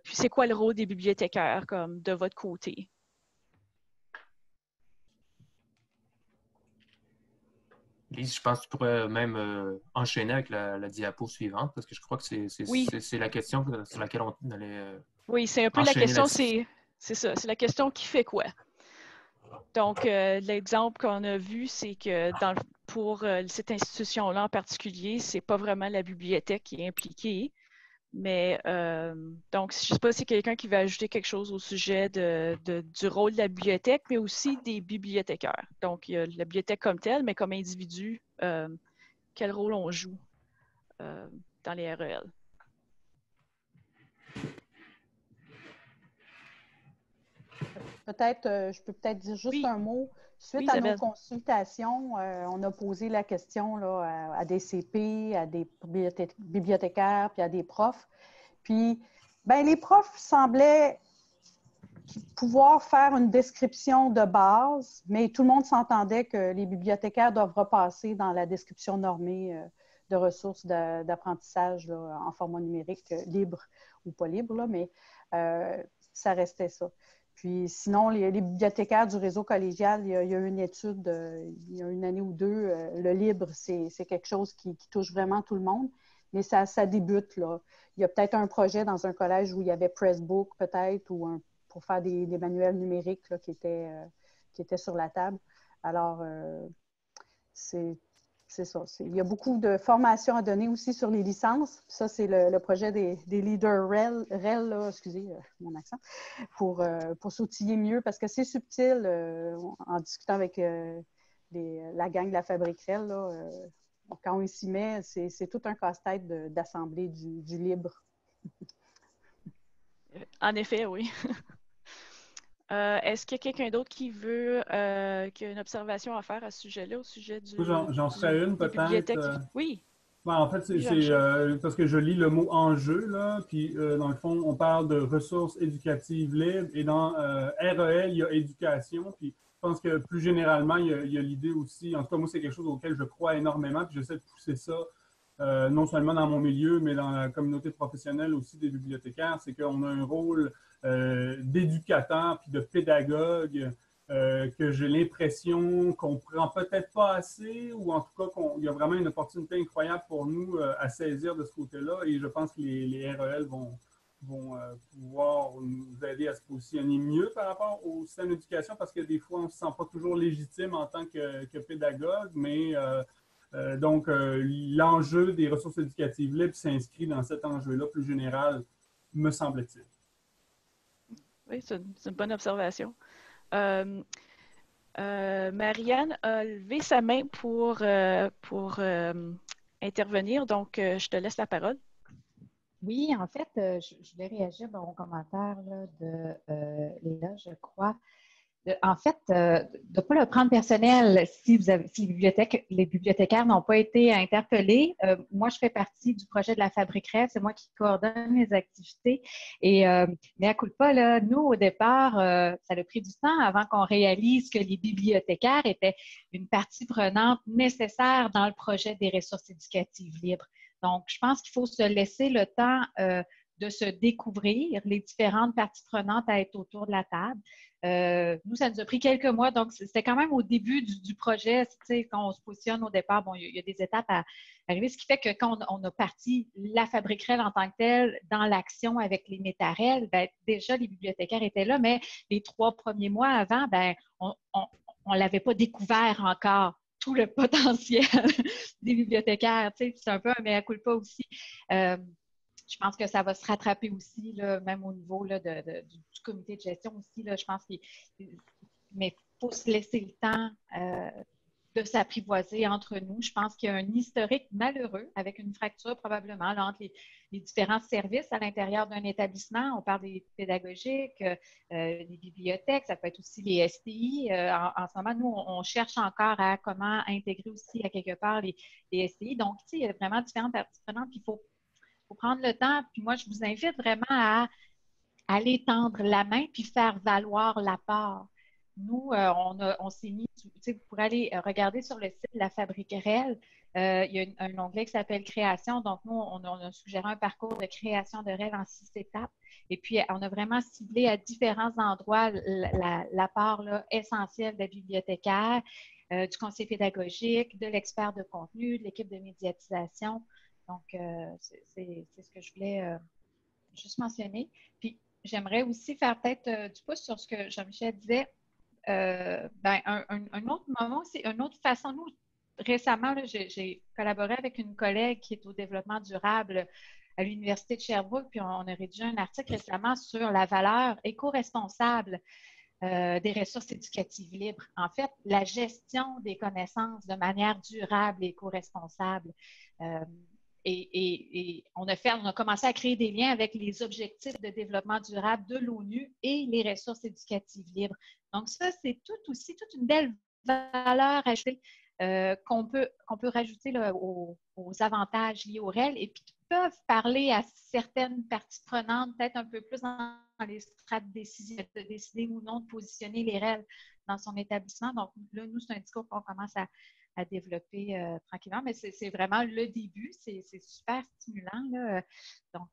Speaker 7: Puis c'est quoi le rôle des bibliothécaires comme de votre côté?
Speaker 2: Lise, je pense que tu pourrais même enchaîner avec la diapo suivante, parce que je crois que c'est la question sur laquelle on allait
Speaker 7: oui, c'est un peu la question, c'est ça, c'est la question qui fait quoi? Donc, l'exemple qu'on a vu, c'est que pour cette institution-là en particulier, c'est pas vraiment la bibliothèque qui est impliquée. Mais donc, je ne sais pas si quelqu'un qui va ajouter quelque chose au sujet du rôle de la bibliothèque, mais aussi des bibliothécaires. Donc, il y a la bibliothèque comme telle, mais comme individu, quel rôle on joue dans les REL.
Speaker 6: Je peux peut-être dire juste un mot. Suite à nos consultations, on a posé la question là, à des CP, à des bibliothécaires, puis à des profs. Puis, ben, les profs semblaient pouvoir faire une description de base, mais tout le monde s'entendait que les bibliothécaires doivent repasser dans la description normée de ressources d'apprentissage en format numérique, libre ou pas libre, là, mais ça restait ça. Puis sinon, les bibliothécaires du réseau collégial, il y a eu une étude, il y a une année ou deux, le libre, c'est quelque chose qui touche vraiment tout le monde, mais ça débute, là. Il y a peut-être un projet dans un collège où il y avait Pressbook, peut-être, ou pour faire des manuels numériques là, qui étaient sur la table. Alors, c'est ça. Il y a beaucoup de formations à donner aussi sur les licences. Ça, c'est le projet des leaders REL là, excusez mon accent, pour s'outiller mieux, parce que c'est subtil, en discutant avec la gang de la Fabrique REL, là, quand on s'y met, c'est tout un casse-tête d'assembler du libre.
Speaker 7: En effet, oui. Est-ce qu'il y a quelqu'un d'autre qui a une observation à faire à ce sujet-là, au sujet du...
Speaker 5: J'en ferai une peut-être.
Speaker 7: Oui.
Speaker 5: Ben, en fait, c'est parce que je lis le mot « enjeu », là, puis dans le fond, on parle de ressources éducatives libres, et dans REL, il y a éducation, puis je pense que plus généralement, il y a l'idée aussi, en tout cas, moi, c'est quelque chose auquel je crois énormément, puis j'essaie de pousser ça, non seulement dans mon milieu, mais dans la communauté professionnelle aussi des bibliothécaires, c'est qu'on a un rôle d'éducateur puis de pédagogue que j'ai l'impression qu'on ne prend peut-être pas assez, ou en tout cas qu'il y a vraiment une opportunité incroyable pour nous à saisir de ce côté-là, et je pense que les REL vont pouvoir nous aider à se positionner mieux par rapport au système d'éducation, parce que des fois, on ne se sent pas toujours légitime en tant que pédagogue, mais donc l'enjeu des ressources éducatives libres s'inscrit dans cet enjeu-là plus général, me semble-t-il.
Speaker 7: Oui, c'est une bonne observation. Marianne a levé sa main pour intervenir, donc je te laisse la parole.
Speaker 8: Oui, en fait, je voulais réagir au commentaire là, de Léla, je crois. En fait, de ne pas le prendre personnel si les bibliothécaires n'ont pas été interpellés. Moi, je fais partie du projet de la Fabrique Rêve, c'est moi qui coordonne les activités. Et mais à culpa, là, nous, au départ, ça a pris du temps avant qu'on réalise que les bibliothécaires étaient une partie prenante nécessaire dans le projet des ressources éducatives libres. Donc, je pense qu'il faut se laisser le temps de se découvrir, les différentes parties prenantes à être autour de la table. Nous, ça nous a pris quelques mois, donc c'était quand même au début du projet, tu sais, quand on se positionne au départ, bon, il y a des étapes à arriver, ce qui fait que quand on a parti la Fabrique Rêve en tant que telle dans l'action avec les métarels, ben, déjà les bibliothécaires étaient là, mais les 3 premiers mois avant, ben, on ne l'avait pas découvert encore, tout le potentiel des bibliothécaires, tu sais, c'est un peu un mea culpa aussi. Je pense que ça va se rattraper aussi, là, même au niveau là, du comité de gestion aussi. Là, je pense mais il faut se laisser le temps de s'apprivoiser entre nous. Je pense qu'il y a un historique malheureux avec une fracture probablement là, entre les différents services à l'intérieur d'un établissement. On parle des pédagogiques, des bibliothèques, ça peut être aussi les STI. En ce moment, nous, on cherche encore à comment intégrer aussi à quelque part les STI. Donc, tu sais, il y a vraiment différentes parties prenantes. Il faut prendre le temps. Puis moi, je vous invite vraiment à aller tendre la main puis faire valoir l'apport. Nous, on s'est mis, tu sais, vous pourrez aller regarder sur le site de la Fabrique REL. Il y a un onglet qui s'appelle Création. Donc, nous, on a suggéré un parcours de création de REL en 6 étapes. Et puis, on a vraiment ciblé à différents endroits l'apport essentiel des bibliothécaires, du conseiller pédagogique, de l'expert de contenu, de l'équipe de médiatisation. Donc, c'est ce que je voulais juste mentionner. Puis, j'aimerais aussi faire peut-être du pouce sur ce que Jean-Michel disait. Un autre moment, c'est une autre façon. Nous, récemment, j'ai collaboré avec une collègue qui est au développement durable à l'Université de Sherbrooke, puis on a rédigé un article récemment sur la valeur éco-responsable des ressources éducatives libres. En fait, la gestion des connaissances de manière durable et éco-responsable. Et on a commencé à créer des liens avec les objectifs de développement durable de l'ONU et les ressources éducatives libres. Donc ça, c'est toute une belle valeur ajoutée qu'on peut rajouter là, aux avantages liés au REL et puis qui peuvent parler à certaines parties prenantes, peut-être un peu plus dans les strates de décider ou non de positionner les REL dans son établissement. Donc là, nous, c'est un discours qu'on commence à développer tranquillement, mais c'est vraiment le début. C'est super stimulant, là. Donc,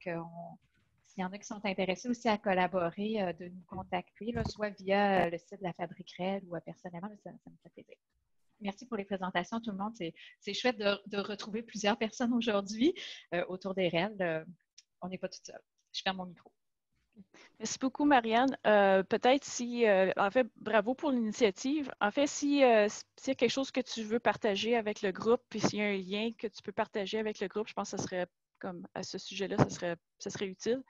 Speaker 8: s'il y en a qui sont intéressés aussi à collaborer, de nous contacter, là, soit via le site de la Fabrique REL ou personnellement, ça me fait plaisir. Merci pour les présentations, tout le monde. C'est chouette de retrouver plusieurs personnes aujourd'hui autour des REL. On n'est pas tout seul. Je ferme mon micro.
Speaker 7: Merci beaucoup, Marianne. Peut-être en fait, bravo pour l'initiative. En fait, s'il y a quelque chose que tu veux partager avec le groupe, puis s'il y a un lien que tu peux partager avec le groupe, je pense que ce serait, comme à ce sujet-là, ce serait utile.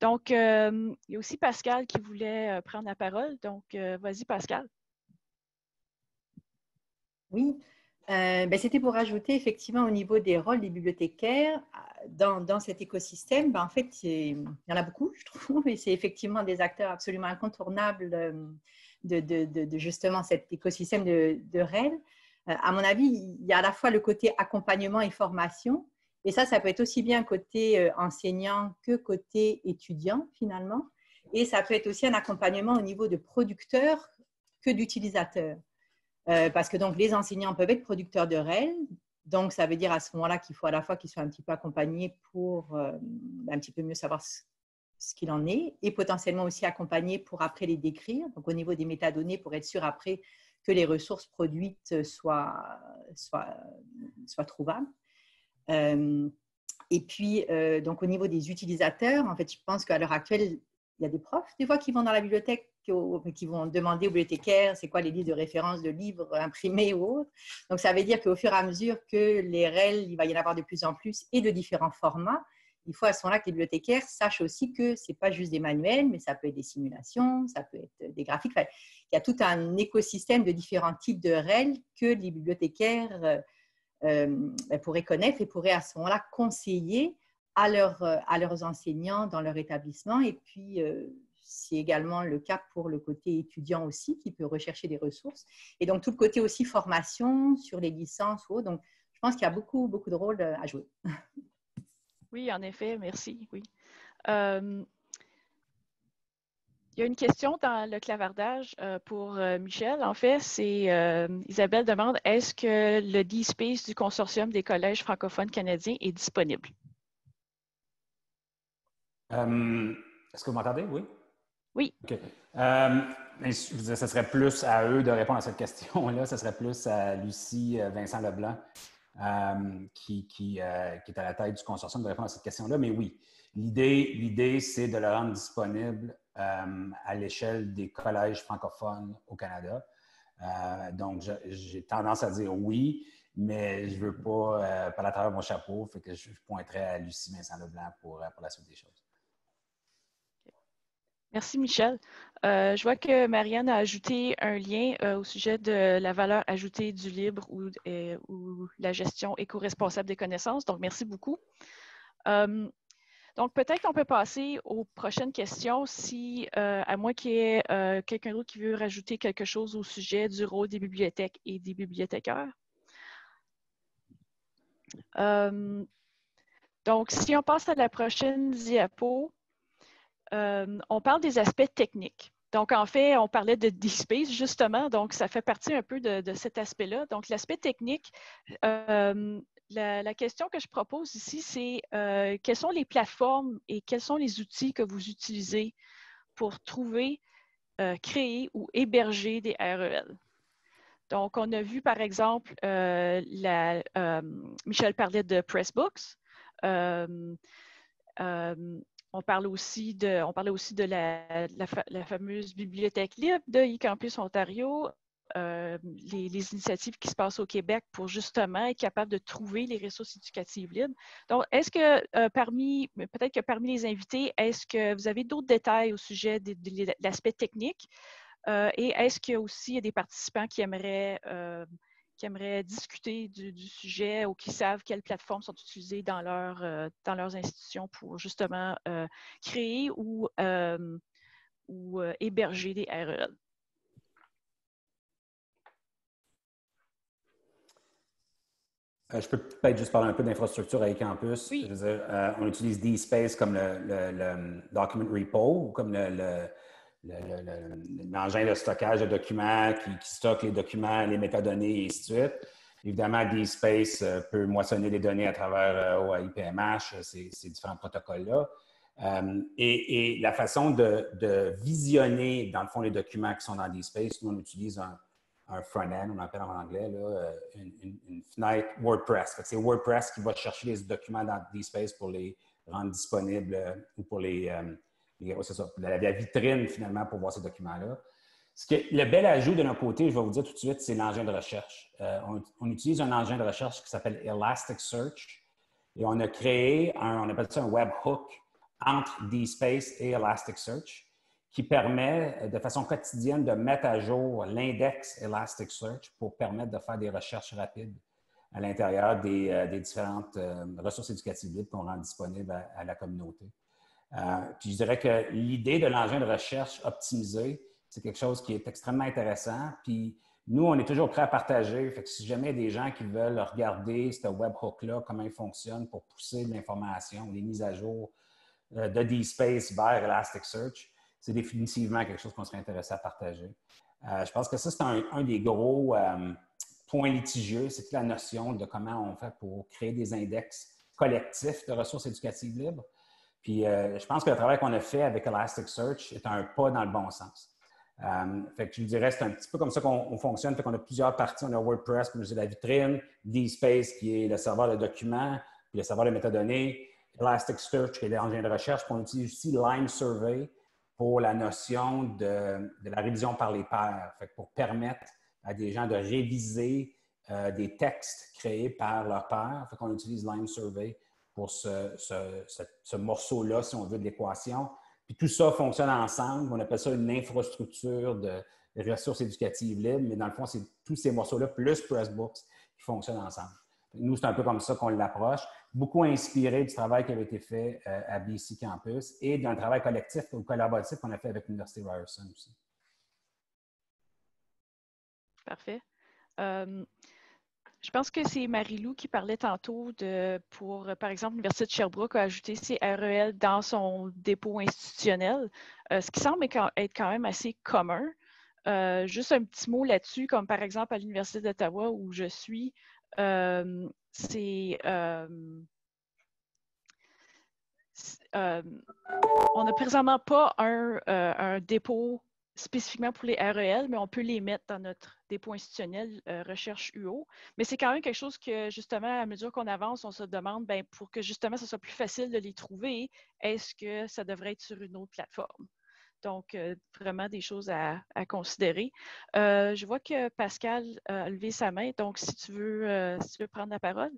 Speaker 7: Donc, il y a aussi Pascal qui voulait prendre la parole. Donc, vas-y, Pascal.
Speaker 9: Oui. C'était pour ajouter effectivement au niveau des rôles des bibliothécaires dans cet écosystème. En fait, il y en a beaucoup, je trouve, et c'est effectivement des acteurs absolument incontournables de justement cet écosystème de REL. À mon avis, il y a à la fois le côté accompagnement et formation, et ça peut être aussi bien côté enseignant que côté étudiant finalement, et ça peut être aussi un accompagnement au niveau de producteurs que d'utilisateurs. Parce que donc, les enseignants peuvent être producteurs de REL, donc ça veut dire à ce moment-là qu'il faut à la fois qu'ils soient un petit peu accompagnés pour un petit peu mieux savoir ce qu'il en est, et potentiellement aussi accompagnés pour après les décrire, donc au niveau des métadonnées pour être sûr après que les ressources produites soient trouvables. Et puis, donc, au niveau des utilisateurs, en fait, je pense qu'à l'heure actuelle, il y a des profs, des fois, qui vont dans la bibliothèque, qui vont demander aux bibliothécaires c'est quoi les listes de référence de livres imprimés ou autres. Donc, ça veut dire qu'au fur et à mesure que les REL, il va y en avoir de plus en plus et de différents formats, il faut à ce moment-là que les bibliothécaires sachent aussi que ce n'est pas juste des manuels, mais ça peut être des simulations, ça peut être des graphiques. Enfin, il y a tout un écosystème de différents types de REL que les bibliothécaires pourraient connaître et pourraient à ce moment-là conseiller à leurs enseignants dans leur établissement. Et puis, c'est également le cas pour le côté étudiant aussi, qui peut rechercher des ressources. Et donc, tout le côté aussi formation sur les licences ou autres. Donc, je pense qu'il y a beaucoup, beaucoup de rôles à jouer.
Speaker 7: Oui, en effet, merci. Oui. Il y a une question dans le clavardage pour Michel. En fait, c'est Isabelle demande, est-ce que le DSpace du Consortium des collèges francophones canadiens est disponible?
Speaker 4: Est-ce que vous m'entendez? Oui?
Speaker 7: Oui.
Speaker 4: OK. Ce serait plus à eux de répondre à cette question-là. Ce serait plus à Lucie Vincent Leblanc, qui est à la tête du consortium, de répondre à cette question-là. Mais oui, l'idée, c'est de le rendre disponible à l'échelle des collèges francophones au Canada. Donc, j'ai tendance à dire oui, mais je ne veux pas parler à travers mon chapeau, fait que je pointerai à Lucie Vincent Leblanc pour la suite des choses.
Speaker 7: Merci, Michel. Je vois que Marianne a ajouté un lien au sujet de la valeur ajoutée du libre ou la gestion éco-responsable des connaissances. Donc, merci beaucoup. Donc, peut-être qu'on peut passer aux prochaines questions si, à moins qu'il y ait quelqu'un d'autre qui veut rajouter quelque chose au sujet du rôle des bibliothèques et des bibliothécaires. Donc, si on passe à la prochaine diapo, on parle des aspects techniques. Donc, en fait, on parlait de DSpace, justement, donc ça fait partie un peu de cet aspect-là. Donc, l'aspect technique, la question que je propose ici, c'est quelles sont les plateformes et quels sont les outils que vous utilisez pour trouver, créer ou héberger des REL? Donc, on a vu, par exemple, Michel parlait de Pressbooks. On parlait aussi de la fameuse bibliothèque libre de eCampus Ontario, les initiatives qui se passent au Québec pour justement être capable de trouver les ressources éducatives libres. Donc, est-ce que peut-être que parmi les invités, est-ce que vous avez d'autres détails au sujet de l'aspect technique? Et est-ce qu'il y a aussi des participants qui aimeraient discuter du sujet ou qui savent quelles plateformes sont utilisées dans leurs institutions pour justement créer ou héberger des REL?
Speaker 4: Je peux peut-être juste parler un peu d'infrastructure à eCampus.
Speaker 7: Oui.
Speaker 4: Je veux dire, on utilise DSpace comme le document repo ou comme l'engin de stockage de documents qui stocke les documents, les métadonnées et ainsi de suite. Évidemment, DSpace peut moissonner les données à travers OAI-PMH, ces différents protocoles-là. Et la façon de visionner, dans le fond, les documents qui sont dans DSpace, nous, on utilise un front-end, on appelle en anglais, là, une fenêtre WordPress. C'est WordPress qui va chercher les documents dans DSpace pour les rendre disponibles ou pour la vitrine, finalement, pour voir ces documents-là. Le bel ajout de notre côté, je vais vous dire tout de suite, c'est l'engin de recherche. On utilise un engin de recherche qui s'appelle Elasticsearch et on a créé on appelle ça un webhook entre DSpace et Elasticsearch qui permet de façon quotidienne de mettre à jour l'index Elasticsearch pour permettre de faire des recherches rapides à l'intérieur des différentes ressources éducatives libres qu'on rend disponibles à la communauté. Puis je dirais que l'idée de l'engin de recherche optimisé, c'est quelque chose qui est extrêmement intéressant. Puis nous, on est toujours prêts à partager. Fait que si jamais il y a des gens qui veulent regarder ce webhook-là, comment il fonctionne pour pousser de l'information, les mises à jour de DSpace vers Elasticsearch, c'est définitivement quelque chose qu'on serait intéressé à partager. Je pense que ça, c'est un des gros points litigieux, c'est la notion de comment on fait pour créer des index collectifs de ressources éducatives libres. Puis, je pense que le travail qu'on a fait avec Elasticsearch est un pas dans le bon sens. Fait que je dirais, c'est un petit peu comme ça qu'on fonctionne. Fait qu'on a plusieurs parties. On a WordPress, comme je disais, la vitrine, DSpace, qui est le serveur de documents, Puis le serveur de métadonnées, Elasticsearch, qui est l'engin de recherche, puis on utilise aussi Lime Survey pour la notion de la révision par les pairs, fait que pour permettre à des gens de réviser des textes créés par leurs pairs. Fait qu'on utilise Lime Survey pour ce morceau-là, si on veut, de l'équation. Puis tout ça fonctionne ensemble. On appelle ça une infrastructure de ressources éducatives libres, mais dans le fond, c'est tous ces morceaux-là plus Pressbooks qui fonctionnent ensemble. Nous, c'est un peu comme ça qu'on l'approche. Beaucoup inspiré du travail qui avait été fait à BC Campus et d'un travail collectif ou collaboratif qu'on a fait avec l'Université Ryerson aussi.
Speaker 7: Parfait. Je pense que c'est Marie-Lou qui parlait tantôt pour, par exemple, l'Université de Sherbrooke a ajouté ses REL dans son dépôt institutionnel, ce qui semble être quand même assez commun. Juste un petit mot là-dessus, comme par exemple à l'Université d'Ottawa où je suis, on n'a présentement pas un dépôt spécifiquement pour les REL, mais on peut les mettre dans notre dépôt institutionnel recherche UO. Mais c'est quand même quelque chose que, justement, à mesure qu'on avance, on se demande, bien, pour que, justement, ce soit plus facile de les trouver, est-ce que ça devrait être sur une autre plateforme? Donc, vraiment des choses à considérer. Je vois que Pascal a levé sa main, donc si tu veux prendre la parole.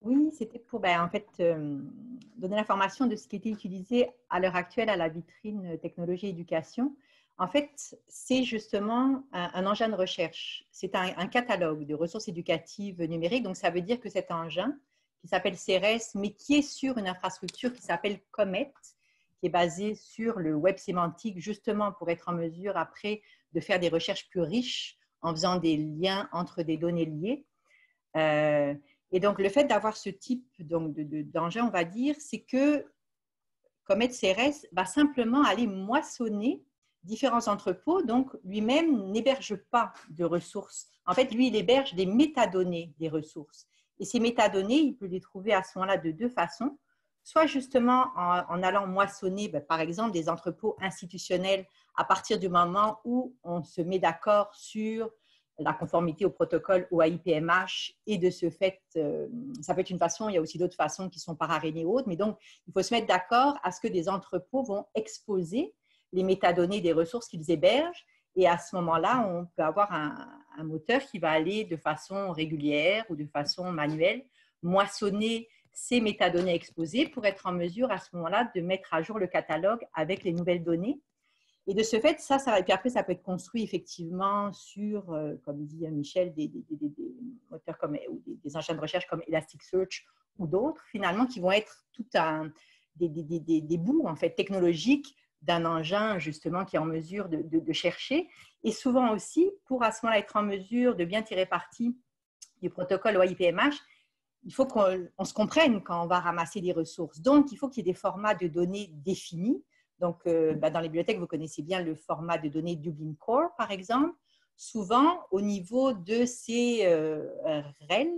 Speaker 9: Oui, c'était pour en fait, donner l'information de ce qui était utilisé à l'heure actuelle à la vitrine technologie et éducation. En fait, c'est justement un engin de recherche. C'est un catalogue de ressources éducatives numériques. Donc, ça veut dire que cet engin, qui s'appelle CERES, mais qui est sur une infrastructure qui s'appelle Comet, qui est basée sur le web sémantique, justement pour être en mesure après de faire des recherches plus riches en faisant des liens entre des données liées. Et donc, le fait d'avoir ce type d'engin, on va dire, c'est que Comet CRS va simplement aller moissonner différents entrepôts. Donc, lui-même n'héberge pas de ressources. En fait, lui, il héberge des métadonnées des ressources. Et ces métadonnées, il peut les trouver à ce moment-là de deux façons. Soit justement en allant moissonner, par exemple, des entrepôts institutionnels à partir du moment où on se met d'accord sur la conformité au protocole OAI-PMH et de ce fait, ça peut être une façon, il y a aussi d'autres façons qui sont par araignée ou autres, mais donc il faut se mettre d'accord à ce que des entrepôts vont exposer les métadonnées des ressources qu'ils hébergent et à ce moment-là, on peut avoir un moteur qui va aller de façon régulière ou de façon manuelle moissonner ces métadonnées exposées pour être en mesure à ce moment-là de mettre à jour le catalogue avec les nouvelles données. Et de ce fait, et puis après, ça peut être construit effectivement sur, comme dit Michel, des moteurs ou des engins de recherche comme Elasticsearch ou d'autres, finalement, qui vont être des bouts en fait, technologiques d'un engin justement qui est en mesure de chercher. Et souvent aussi, pour à ce moment-là être en mesure de bien tirer parti du protocole OAI-PMH, il faut qu'on se comprenne quand on va ramasser des ressources. Donc, il faut qu'il y ait des formats de données définis. Donc, dans les bibliothèques, vous connaissez bien le format de données Dublin Core, par exemple. Souvent, au niveau de ces REL,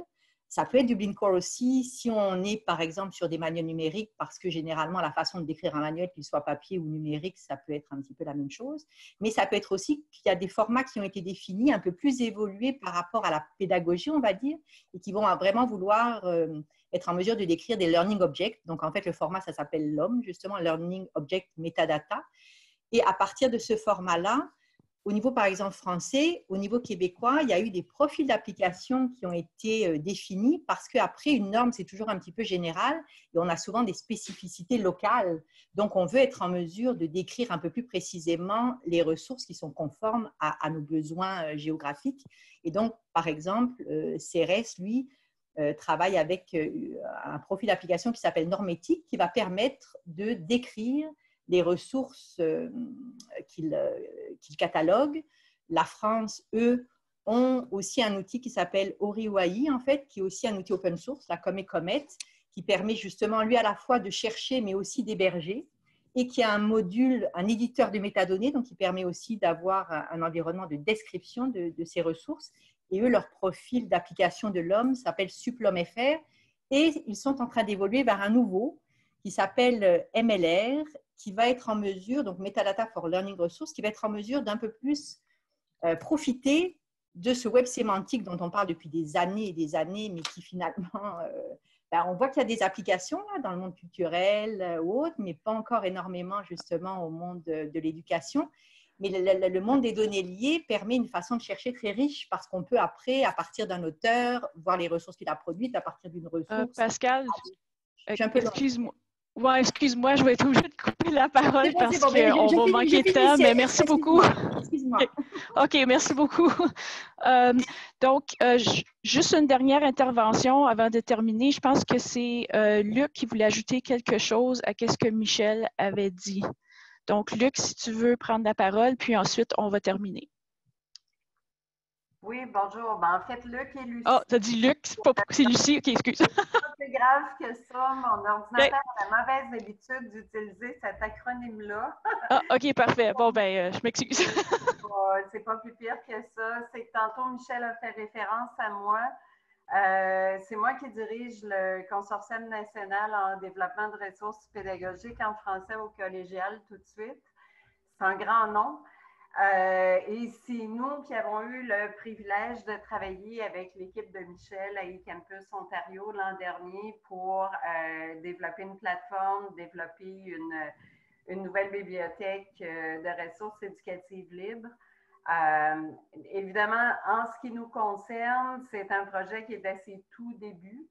Speaker 9: ça peut être Dublin Core aussi si on est, par exemple, sur des manuels numériques, parce que généralement, la façon d'écrire un manuel, qu'il soit papier ou numérique, ça peut être un petit peu la même chose. Mais ça peut être aussi qu'il y a des formats qui ont été définis, un peu plus évolués par rapport à la pédagogie, on va dire, et qui vont vraiment vouloir être en mesure de décrire des learning objects. Donc, en fait, le format, ça s'appelle LOM, justement, Learning Object Metadata. Et à partir de ce format-là, au niveau, par exemple, français, au niveau québécois, il y a eu des profils d'application qui ont été définis parce qu'après, une norme, c'est toujours un petit peu général et on a souvent des spécificités locales. Donc, on veut être en mesure de décrire un peu plus précisément les ressources qui sont conformes à nos besoins géographiques. Et donc, par exemple, CRS, lui, travaille avec un profil d'application qui s'appelle Normétique qui va permettre de décrire les ressources qu'il catalogue. La France, eux, ont aussi un outil qui s'appelle ORI-OAI, en fait, qui est aussi un outil open source, la Comet, qui permet justement, lui, à la fois de chercher, mais aussi d'héberger, et qui a un module, un éditeur de métadonnées, donc qui permet aussi d'avoir un environnement de description de ces ressources. Et eux, leur profil d'application de l'homme s'appelle SuplOM-FR, et ils sont en train d'évoluer vers un nouveau qui s'appelle MLR, qui va être en mesure, donc Metadata for Learning Resource, qui va être en mesure d'un peu plus profiter de ce web sémantique dont on parle depuis des années et des années, mais qui finalement, on voit qu'il y a des applications là, dans le monde culturel ou autre, mais pas encore énormément justement au monde de l'éducation. Mais le monde des données liées permet une façon de chercher très riche parce qu'on peut après, à partir d'un auteur, voir les ressources qu'il a produites à partir d'une ressource.
Speaker 7: Pascal,
Speaker 9: excuse-moi.
Speaker 7: Ouais, excuse-moi, je vais être obligée de couper la parole
Speaker 9: Bon,
Speaker 7: parce
Speaker 9: qu'on
Speaker 7: va manquer de temps, mais merci beaucoup.
Speaker 9: Excuse-moi.
Speaker 7: OK, merci beaucoup. Donc, juste une dernière intervention avant de terminer. Je pense que c'est Luc qui voulait ajouter quelque chose à ce que Michel avait dit. Donc, Luc, si tu veux prendre la parole, puis ensuite, on va terminer.
Speaker 10: Oui, bonjour. En fait, Luc et Lucie.
Speaker 7: Ah, tu as dit Luc, c'est Lucie. OK, excuse.
Speaker 10: C'est pas plus grave que ça. Mon ordinateur a la mauvaise habitude d'utiliser cet acronyme-là.
Speaker 7: Ah, OK, parfait. Bon, je m'excuse.
Speaker 10: C'est pas plus pire que ça. C'est que tantôt, Michel a fait référence à moi. C'est moi qui dirige le Consortium national en développement de ressources pédagogiques en français au collégial tout de suite. C'est un grand nom. Et c'est nous qui avons eu le privilège de travailler avec l'équipe de Michel à eCampus Ontario l'an dernier pour développer une plateforme, développer une nouvelle bibliothèque de ressources éducatives libres. Évidemment, en ce qui nous concerne, c'est un projet qui est à ses tout débuts.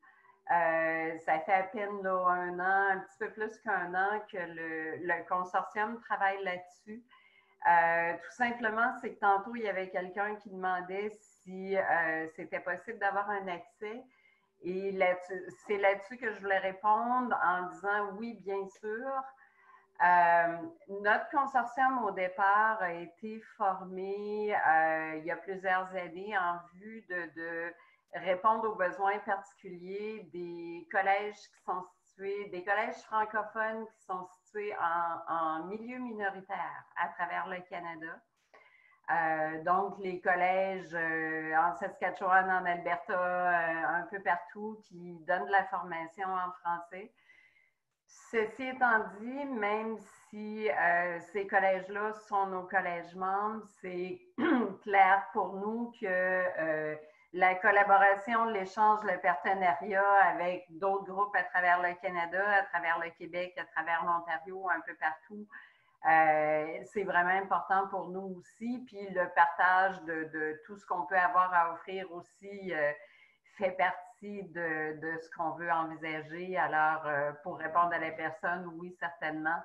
Speaker 10: Ça fait à peine là, 1 an, un petit peu plus qu'1 an que le consortium travaille là-dessus. Tout simplement, c'est que tantôt, il y avait quelqu'un qui demandait si c'était possible d'avoir un accès. Et c'est là-dessus que je voulais répondre en disant oui, bien sûr. Notre consortium, au départ, a été formé il y a plusieurs années en vue de répondre aux besoins particuliers des collèges qui sont situés, des collèges francophones qui sont situés en milieu minoritaire à travers le Canada. Donc, les collèges en Saskatchewan, en Alberta, un peu partout, qui donnent de la formation en français. Ceci étant dit, même si ces collèges-là sont nos collèges membres, c'est clair pour nous que la collaboration, l'échange, le partenariat avec d'autres groupes à travers le Canada, à travers le Québec, à travers l'Ontario, un peu partout, c'est vraiment important pour nous aussi. Puis le partage de tout ce qu'on peut avoir à offrir aussi fait partie de ce qu'on veut envisager. Alors, pour répondre à la personne, oui, certainement.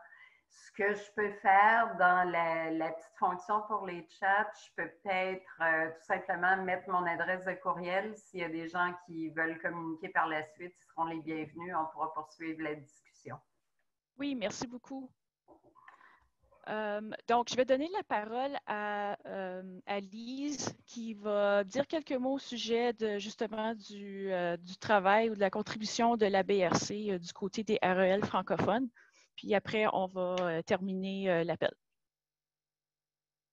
Speaker 10: Ce que je peux faire dans la petite fonction pour les chats, je peux peut-être tout simplement mettre mon adresse de courriel. S'il y a des gens qui veulent communiquer par la suite, ils seront les bienvenus. On pourra poursuivre la discussion.
Speaker 7: Oui, merci beaucoup. Donc, je vais donner la parole à Lise qui va dire quelques mots au sujet de, justement du travail ou de la contribution de la BRC du côté des REL francophones. Puis après, on va terminer l'appel.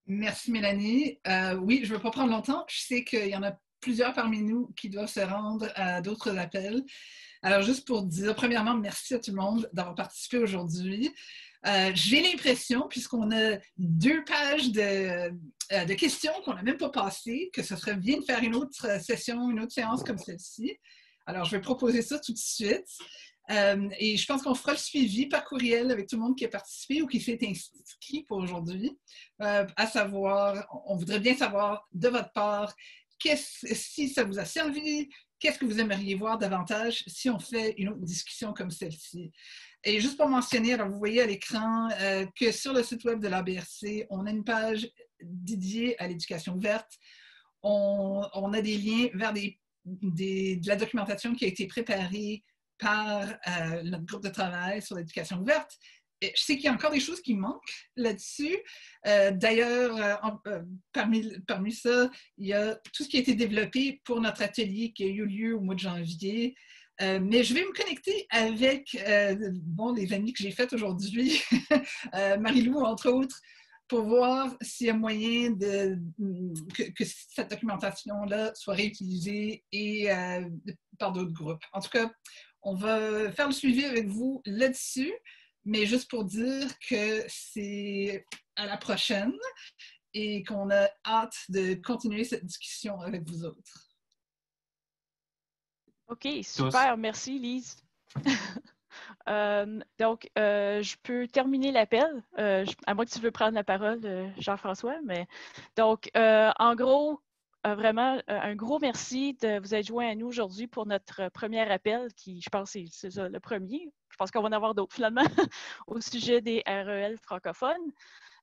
Speaker 1: Merci, Mélanie. Oui, je ne vais pas prendre longtemps. Je sais qu'il y en a plusieurs parmi nous qui doivent se rendre à d'autres appels. Alors, juste pour dire, premièrement, merci à tout le monde d'avoir participé aujourd'hui. J'ai l'impression, puisqu'on a 2 pages de questions qu'on n'a même pas passées, que ce serait bien de faire une autre session, une autre séance comme celle-ci. Alors, je vais proposer ça tout de suite. Et je pense qu'on fera le suivi par courriel avec tout le monde qui a participé ou qui s'est inscrit pour aujourd'hui. À savoir, on voudrait bien savoir de votre part si ça vous a servi, qu'est-ce que vous aimeriez voir davantage si on fait une autre discussion comme celle-ci. Et juste pour mentionner, alors vous voyez à l'écran que sur le site web de la BRC, on a une page dédiée à l'éducation ouverte. On a des liens vers de la documentation qui a été préparée par notre groupe de travail sur l'éducation ouverte. Et je sais qu'il y a encore des choses qui manquent là-dessus. D'ailleurs, parmi ça, il y a tout ce qui a été développé pour notre atelier qui a eu lieu au mois de janvier. Mais je vais me connecter avec les amis que j'ai faits aujourd'hui, Marie-Lou, entre autres, pour voir s'il y a moyen que cette documentation-là soit réutilisée par d'autres groupes. En tout cas, on va faire le suivi avec vous là-dessus, mais juste pour dire que c'est à la prochaine et qu'on a hâte de continuer cette discussion avec vous autres.
Speaker 7: OK, super. Merci, Lise. Donc, je peux terminer l'appel, à moins que tu veux prendre la parole, Jean-François. Mais donc, en gros, vraiment, un gros merci de vous être joints à nous aujourd'hui pour notre premier appel, qui, je pense, c'est ça, le premier. Je pense qu'on va en avoir d'autres, finalement, au sujet des REL francophones.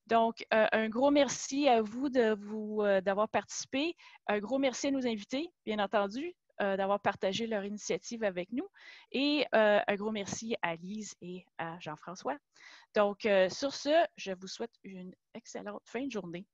Speaker 7: Donc, un gros merci à vous d'avoir participé. Un gros merci à nos invités, bien entendu, d'avoir partagé leur initiative avec nous. Et un gros merci à Lise et à Jean-François. Donc, sur ce, je vous souhaite une excellente fin de journée.